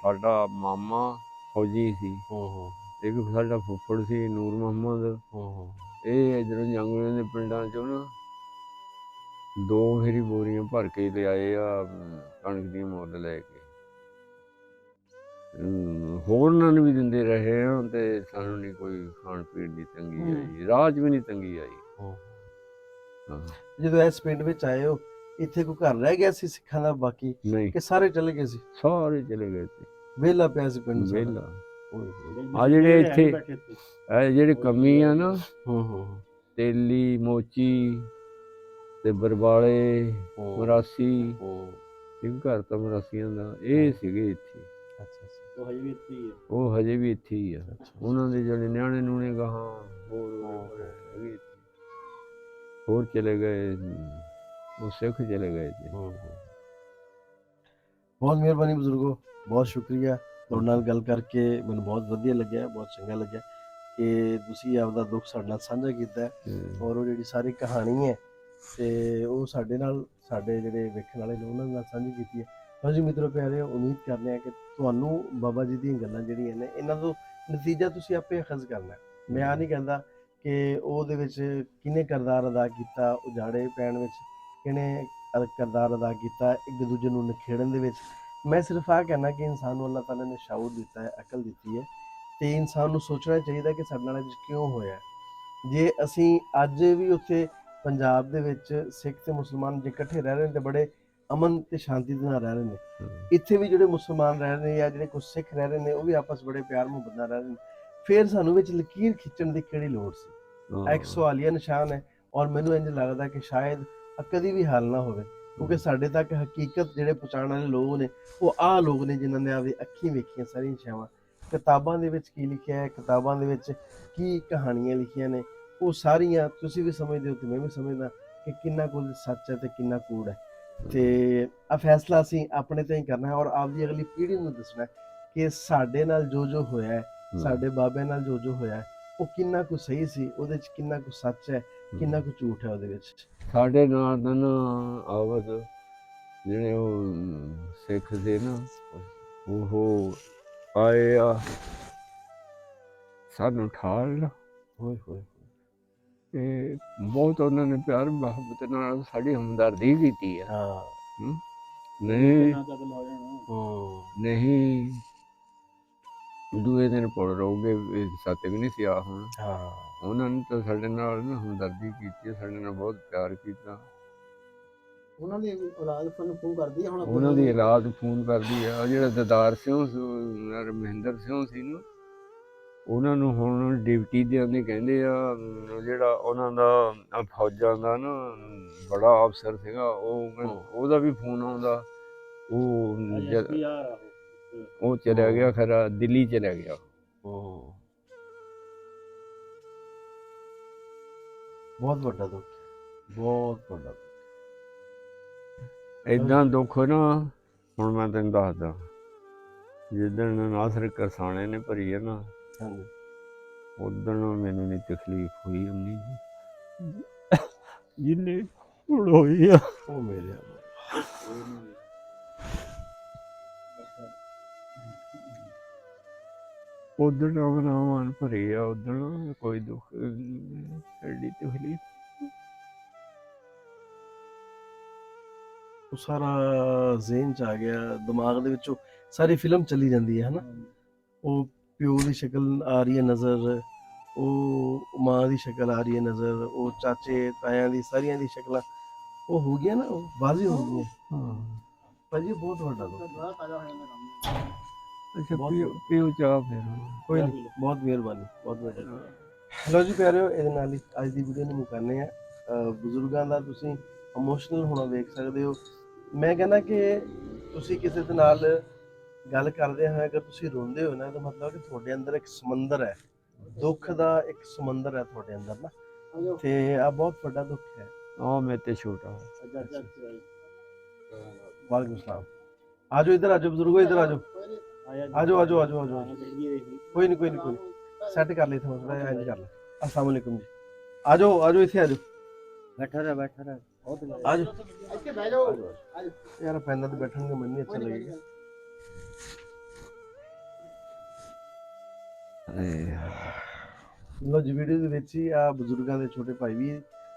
ਸਾਡਾ ਮਾਮਾ ਫੌਜੀ ਸੀ, ਇੱਕ ਸਾਡਾ ਫੁੱਫੜ ਸੀ ਨੂਰ ਮੁਹੰਮਦ, ਇਹ ਇੱਧਰੋਂ ਜੰਗਲਾਂ ਦੇ ਪਿੰਡਾਂ 'ਚੋਂ ਨਾ 2 ਫੇਰੀ ਬੋਰੀਆਂ ਭਰ ਕੇ ਲਿਆਏ ਆ ਕਣਕ ਦੀਆਂ ਮੁੱਲ ਲੈ ਕੇ। ਹੋਰਨਾਂ ਨੂੰ ਵੀ ਦਿੰਦੇ ਰਹੇ ਆ ਤੇ ਸਾਨੂੰ ਨਹੀਂ ਕੋਈ ਖਾਣ ਪੀਣ ਦੀ ਤੰਗੀ ਆਈ, ਰਾਹ 'ਚ ਵੀ ਨਹੀਂ ਤੰਗੀ ਆਈ। ਜਦੋਂ ਇਸ ਪਿੰਡ ਵਿੱਚ ਆਏ ਹੋ, ਇੱਥੇ ਕੋਈ ਘਰ ਰਹਿ ਗਿਆ ਸੀ ਸਿੱਖਾਂ ਦਾ ਬਾਕੀ? ਨਹੀਂ, ਕਿ ਸਾਰੇ ਚਲੇ ਗਏ ਸੀ? ਸਾਰੇ ਚਲੇ ਗਏ ਸੀ, ਵਿਹਲਾ ਪਿਆ ਸੀ ਪਿੰਡ ਵਿਹਲਾ। ਆ ਜਿਹੜੇ ਇੱਥੇ ਇਹ ਜਿਹੜੇ ਕਮੀ ਆ ਨਾ, ਤੇਲੀ ਮੋਚੀ ਤੇ ਬਰਬਾਲੇ ਮਰਾਸੀ, ਇੱਕ ਘਰ ਤਾਂ ਮਰਾਸੀਆਂ ਦਾ, ਇਹ ਸੀਗੇ ਇੱਥੇ। ਉਹ ਹਜੇ ਵੀ ਇੱਥੇ ਹੀ ਆ। ਉਹਨਾਂ ਦੇ ਜਿਹੜੇ ਨਿਆਣੇ ਨੂਣੇ ਗਾਹਾਂ ਹੋਰ ਹੋਰ ਚਲੇ ਗਏ, ਉਹ ਸਿੱਖ ਚਲੇ ਗਏ ਸੀ। ਬਹੁਤ ਮਿਹਰਬਾਨੀ ਬਜ਼ੁਰਗੋ, ਬਹੁਤ ਸ਼ੁਕਰੀਆ। ਤੁਹਾਡੇ ਨਾਲ ਗੱਲ ਕਰਕੇ ਮੈਨੂੰ ਬਹੁਤ ਵਧੀਆ ਲੱਗਿਆ, ਬਹੁਤ ਚੰਗਾ ਲੱਗਿਆ ਕਿ ਤੁਸੀਂ ਆਪਦਾ ਦੁੱਖ ਸਾਡੇ ਨਾਲ ਸਾਂਝਾ ਕੀਤਾ ਔਰ ਉਹ ਜਿਹੜੀ ਸਾਰੀ ਕਹਾਣੀ ਹੈ ਤੇ ਉਹ ਸਾਡੇ ਨਾਲ, ਸਾਡੇ ਜਿਹੜੇ ਵੇਖਣ ਵਾਲੇ ਨੇ ਉਹਨਾਂ ਨਾਲ ਸਾਂਝੀ ਕੀਤੀ ਹੈ। ਹਾਂਜੀ ਮਿੱਤਰੋ ਪਿਆਰਿਓ, ਉਮੀਦ ਕਰਦੇ ਹਾਂ ਕਿ ਤੁਹਾਨੂੰ ਬਾਬਾ ਜੀ ਦੀਆਂ ਗੱਲਾਂ ਜਿਹੜੀਆਂ ਨੇ ਇਹਨਾਂ ਤੋਂ ਨਤੀਜਾ ਤੁਸੀਂ ਆਪੇ ਅਖਜ਼ ਕਰਨਾ। ਮੈਂ ਆ ਨਹੀਂ ਕਹਿੰਦਾ ਕਿ ਉਹਦੇ ਵਿੱਚ ਕਿਹਨੇ ਕਿਰਦਾਰ ਅਦਾ ਕੀਤਾ, ਉਜਾੜੇ ਪੈਣ ਵਿੱਚ ਕਿਹਨੇ ਕਿਰਦਾਰ ਅਦਾ ਕੀਤਾ, ਇੱਕ ਦੂਜੇ ਨੂੰ ਨਿਖੇੜਨ ਦੇ ਵਿੱਚ। ਮੈਂ ਸਿਰਫ ਆਹ ਕਹਿਣਾ ਕਿ ਇਨਸਾਨ ਨੂੰ ਅੱਲਾਹ ਤਾਲਾ ਨੇ ਸ਼ਾਉਰ ਦਿੱਤਾ ਹੈ, ਅਕਲ ਦਿੱਤੀ ਹੈ ਤੇ ਇਨਸਾਨ ਨੂੰ ਸੋਚਣਾ ਚਾਹੀਦਾ ਕਿ ਸਾਡੇ ਨਾਲ ਅੱਜ ਕਿਉਂ ਹੋਇਆ। ਜੇ ਅਸੀਂ ਅੱਜ ਵੀ ਉੱਥੇ ਪੰਜਾਬ ਦੇ ਵਿੱਚ ਸਿੱਖ ਤੇ ਮੁਸਲਮਾਨ ਜੇ ਇਕੱਠੇ ਰਹਿ ਰਹੇ ਨੇ ਤੇ ਬੜੇ ਅਮਨ ਤੇ ਸ਼ਾਂਤੀ ਦੇ ਨਾਲ ਰਹਿ ਰਹੇ ਨੇ। ਇੱਥੇ ਵੀ ਜਿਹੜੇ ਮੁਸਲਮਾਨ ਰਹਿ ਰਹੇ ਨੇ ਜਾਂ ਜਿਹੜੇ ਕੁਝ ਸਿੱਖ ਰਹਿ ਰਹੇ ਨੇ ਉਹ ਵੀ ਆਪਸ 'ਚ ਬੜੇ ਪਿਆਰ ਮੁਹੱਬਤ ਨਾਲ ਰਹਿ ਰਹੇ ਨੇ। ਫਿਰ ਸਾਨੂੰ ਵਿੱਚ ਲਕੀਰ ਖਿੱਚਣ ਦੀ ਕਿਹੜੀ ਲੋੜ ਸੀ? ਇਹ ਇੱਕ ਸਵਾਲੀਆ ਨਿਸ਼ਾਨ ਹੈ ਔਰ ਮੈਨੂੰ ਇੰਝ ਲੱਗਦਾ ਕਿ ਸ਼ਾਇਦ ਕਦੀ ਵੀ ਹੱਲ ਨਾ ਹੋਵੇ, ਕਿਉਂਕਿ ਸਾਡੇ ਤੱਕ ਹਕੀਕਤ ਜਿਹੜੇ ਪਹੁੰਚਾਉਣ ਵਾਲੇ ਲੋਕ ਨੇ ਉਹ ਆਹ ਲੋਕ ਨੇ ਜਿਨ੍ਹਾਂ ਨੇ ਆਪਦੀ ਅੱਖੀਂ ਵੇਖੀਆਂ ਸਾਰੀਆਂ ਛਾਵਾਂ। ਕਿਤਾਬਾਂ ਦੇ ਵਿੱਚ ਕੀ ਲਿਖਿਆ ਹੈ, ਕਿਤਾਬਾਂ ਦੇ ਵਿੱਚ ਕੀ ਕਹਾਣੀਆਂ ਲਿਖੀਆਂ ਨੇ, ਉਹ ਸਾਰੀਆਂ ਤੁਸੀਂ ਵੀ ਸਮਝਦੇ ਹੋ ਤੇ ਮੈਂ ਵੀ ਸਮਝਦਾ ਕਿ ਕਿੰਨਾ ਕੁਝ ਸੱਚ ਹੈ ਤੇ ਕਿੰਨਾ ਕੂੜ ਹੈ। ਤੇ ਆ ਫੈਸਲਾ ਅਸੀਂ ਆਪਣੇ ਤੇ ਹੀ ਕਰਨਾ ਹੈ ਔਰ ਆਪਦੀ ਅਗਲੀ ਪੀੜ੍ਹੀ ਨੂੰ ਦੱਸਣਾ ਹੈ ਕਿ ਸਾਡੇ ਨਾਲ ਜੋ ਜੋ ਹੋਇਆ ਹੈ, ਸਾਡੇ ਬਾਬਿਆਂ ਨਾਲ ਜੋ ਜੋ ਹੋਇਆ ਹੈ, ਉਹ ਕਿੰਨਾ ਕੁ ਸਹੀ ਸੀ, ਉਹਦੇ 'ਚ ਕਿੰਨਾ ਕੁ ਸੱਚ ਹੈ, ਕਿੰਨਾ ਕੁ ਝੂਠ ਹੈ ਉਹਦੇ ਵਿੱਚ। ਸਾਡੇ ਨਾਲ ਤਾਂ ਨਾ ਆਵਤ ਜਿਹੜੇ ਉਹ ਸਿੱਖ ਦੇ ਨਾ ਉਹ ਆਏ ਆ ਸਾਨੂੰ ਠਾਲ ਹੋਏ ਹੋਏ ਤੇ ਬਹੁਤ ਉਹਨਾਂ ਨੇ ਪਿਆਰ ਮੁਹੱਬਤ ਨਾਲ ਸਾਡੀ ਹਮਦਰਦੀ ਕੀਤੀ ਆ। ਹਾਂ ਨਹੀਂ ਨਹੀਂ ਨਹੀਂ ਦੂਏ ਦਿਨ ਪੁਲ ਰਹੋਗੇ ਸੱਤ ਵੀ ਨਹੀਂ ਸੀ ਆ ਹੁਣ। ਹਾਂ ਉਹਨਾਂ ਨੇ ਤਾਂ ਸਾਡੇ ਨਾਲ ਨਾ ਹਮਦਰਦੀ ਕੀਤੀ, ਸਾਡੇ ਨਾਲ ਬਹੁਤ ਪਿਆਰ ਕੀਤਾ। ਉਹਨਾਂ ਦੀ ਔਲਾਦ ਸਾਨੂੰ ਫੋਨ ਕਰਦੀ ਹੈ ਹੁਣ। ਉਹਨਾਂ ਦੀ ਔਲਾਦ ਫੋਨ ਕਰਦੀ ਆ। ਜਿਹੜਾ ਦਦਾਰ ਸਿੰਘ ਰਮਿੰਦਰ ਸਿੰਘ ਸੀ ਨਾ, ਉਹਨਾਂ ਨੂੰ ਹੁਣ ਡਿਊਟੀ ਦੇ ਆਉਂਦੇ ਕਹਿੰਦੇ ਆ। ਜਿਹੜਾ ਉਹਨਾਂ ਦਾ ਫੌਜਾਂ ਦਾ ਨਾ ਬੜਾ ਅਫਸਰ ਸੀਗਾ, ਉਹਦਾ ਵੀ ਫੋਨ ਆਉਂਦਾ। ਉਹ ਚਲਿਆ ਗਿਆ ਖਰਾ, ਦਿੱਲੀ ਚਲਿਆ ਗਿਆ। ਬਹੁਤ ਵੱਡਾ ਦੁੱਖ, ਬਹੁਤ ਵੱਡਾ ਦੁੱਖ। ਏਦਾਂ ਦੁੱਖ ਨਾ ਹੁਣ ਮੈਂ ਤੈਨੂੰ ਦੱਸਦਾ, ਜਿੱਦਣ ਨਾਸਰ ਕਰਸਾਣੇ ਨੇ ਭਰੀ ਹੈ ਨਾ, ਹਾਂਜੀ ਉਦਣ ਮੈਨੂੰ ਨਹੀਂ ਤਕਲੀਫ ਹੋਈ ਉਨੀ ਜਿੰਨੇ ਹੁਣ ਹੋਈ ਆ। ਉਹ ਮੇਰੇ ਉਦਣ ਅਮਨ ਭਰੀ ਆ, ਉਦਣ ਕੋਈ ਦੁੱਖ ਐਡੀ ਤਕਲੀਫ। ਉਹ ਸਾਰਾ ਜ਼ਿਹਨ 'ਚ ਆ ਗਿਆ, ਦਿਮਾਗ ਦੇ ਵਿੱਚੋਂ ਸਾਰੀ ਫਿਲਮ ਚੱਲੀ ਜਾਂਦੀ ਹੈ ਹਨਾ। ਉਹ ਪਿਓ ਦੀ ਸ਼ਕਲ ਆ ਰਹੀ ਹੈ ਨਜ਼ਰ, ਉਹ ਮਾਂ ਦੀ ਸ਼ਕਲ ਆ ਰਹੀ ਹੈ ਨਜ਼ਰ, ਉਹ ਚਾਚੇ ਤਾਇਆਂ ਦੀ ਸਾਰੀਆਂ ਦੀ ਸ਼ਕਲਾਂ ਉਹ ਹੋ ਗਈਆਂ ਨਾ, ਉਹ ਵਾਜ਼ੀ ਹੋ ਗਈਆਂ। ਭਾਜੀ ਬਹੁਤ ਵੱਡਾ ਦੁੱਖ। ਅੱਛਾ ਪਿਓ ਚਾਹ ਫਿਰ ਕੋਈ ਨਹੀਂ, ਬਹੁਤ ਮਿਹਰਬਾਨੀ, ਬਹੁਤ ਮਿਹਰਬਾਨੀ। ਲਓ ਜੀ ਪਿਆਰਿਓ, ਇਹਦੇ ਨਾਲ ਹੀ ਅੱਜ ਦੀ ਵੀਡੀਓ ਨੂੰ ਮੁਕਾਉਂਦੇ ਆ। ਬਜ਼ੁਰਗਾਂ ਦਾ ਤੁਸੀਂ ਇਮੋਸ਼ਨਲ ਹੋਣਾ ਵੇਖ ਸਕਦੇ ਹੋ। ਮੈਂ ਕਹਿੰਦਾ ਕਿ ਤੁਸੀਂ ਕਿਸੇ ਦੇ ਨਾਲ ਗੱਲ ਕਰਦੇ ਹੋਏ ਅਗਰ ਤੁਸੀਂ ਰੋਂਦੇ ਹੋ ਨਾ, ਤਾਂ ਮਤਲਬ ਕਿ ਤੁਹਾਡੇ ਅੰਦਰ ਇੱਕ ਸਮੁੰਦਰ ਹੈ, ਦੁੱਖ ਦਾ ਇੱਕ ਸਮੁੰਦਰ ਹੈ ਤੁਹਾਡੇ ਅੰਦਰ ਨਾ, ਤੇ ਆ ਬਹੁਤ ਵੱਡਾ ਦੁੱਖ ਹੈ। ਆ ਮੇਰੇ ਤੇ ਛੋਟਾ। ਵਾਲੇਕੁਮ ਸਲਾਮ। ਆਜੋ ਇੱਧਰ, ਆਜੋ ਬਜ਼ੁਰਗੋ, ਇੱਧਰ ਆਜੋ, ਆਜੋ ਆਜੋ ਆਜੋ ਆਜੋ। ਕੋਈ ਨਹੀਂ ਕੋਈ ਨਹੀਂ ਕੋਈ ਨਹੀਂ, ਸੈੱਟ ਕਰ ਲਈ ਥੋੜਾ ਥੋੜਾ ਇੰਜ ਕਰ ਲੈ। अस्सलाम वालेकुम जी, आजो आजो इथे आजो, बैठा रहा आजो ਇੱਥੇ ਬਹਿ ਜਾਓ। यार पैनल ਤੇ ਬੈਠਣਗੇ ਮੈਨੂੰ ਨਹੀਂ ਅੱਛਾ ਲੱਗੇਗਾ। ਲੋ ਜੀ ਵੀਡੀਓ ਦੇ ਵਿੱਚ ਹੀ ਆ ਬਜ਼ੁਰਗਾਂ ਦੇ ਛੋਟੇ ਭਾਈ ਵੀ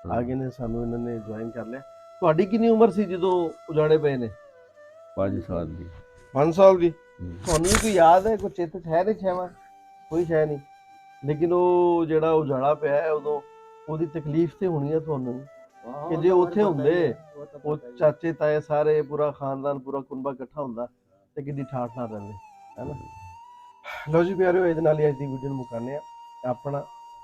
ਆ ਗਏ ਨੇ, ਸਾਨੂੰ ਇਹਨਾਂ ਨੇ ਜੁਆਇਨ ਕਰ ਲਿਆ। ਤੁਹਾਡੀ ਕਿੰਨੀ ਉਮਰ ਸੀ ਜਦੋਂ ਉਜਾੜੇ ਪਏ ਨੇ? 5 ਸਾਲ ਦੀ। 5 ਸਾਲ ਦੀ। ਤੁਹਾਨੂੰ ਵੀ ਕੋਈ ਯਾਦ ਹੈ, ਕੋਈ ਚਿੱਤ ਹੈ ਨਹੀਂ ਛੇਵਾਂ? ਕੋਈ ਸ਼ੈ ਨਹੀਂ, ਲੇਕਿਨ ਉਹ ਜਿਹੜਾ ਉਜਾੜਾ ਪਿਆ ਹੈ ਉਦੋਂ ਉਹਦੀ ਤਕਲੀਫ ਤੇ ਹੋਣੀ ਹੈ ਤੁਹਾਨੂੰ, ਕਿ ਜੇ ਉੱਥੇ ਹੁੰਦੇ ਉਹ ਚਾਚੇ ਤਾਏ ਸਾਰੇ ਪੂਰਾ ਖਾਨਦਾਨ ਪੂਰਾ ਕੁਨਬਾ ਇਕੱਠਾ ਹੁੰਦਾ ਤੇ ਕਿੰਨੀ ਠਾਠ ਨਾਲ ਰਹਿੰਦੇ, ਹੈ ਨਾ। ਲਓ ਜੀ ਪਿਆਰਿਓ, ਇਹਦੇ ਨਾਲ ਹੀ ਅੱਜ ਦੀ ਵੀਡੀਓ ਨੂੰ ਮੁਕਾਉਂਦੇ ਆ। ਆਪਣਾ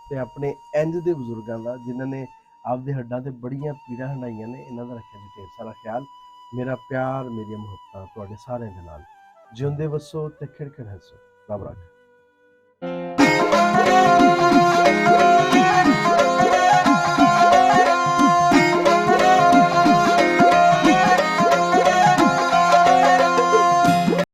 ਤੇ ਆਪਣੇ ਇੰਜ ਦੇ ਬਜ਼ੁਰਗਾਂ ਦਾ ਜਿਨ੍ਹਾਂ ਨੇ ਆਪਦੇ ਹੱਡਾਂ ਤੇ ਬੜੀਆਂ ਪੀੜਾਂ ਹੰਡਾਈਆਂ ਨੇ, ਇਹਨਾਂ ਦਾ ਰੱਖਿਆ ਜੀ ਢੇਰ ਸਾਰਾ ਖਿਆਲ। ਮੇਰਾ ਪਿਆਰ, ਮੇਰੀਆਂ ਮੁਹੱਬਤਾਂ ਤੁਹਾਡੇ ਸਾਰਿਆਂ ਦੇ ਨਾਲ। ਜਿਉਂਦੇ ਵਸੋ ਤੇ ਖਿੜਖਿੜ ਹੱਸੋ। ਰੱਬ ਰੱਖੇ।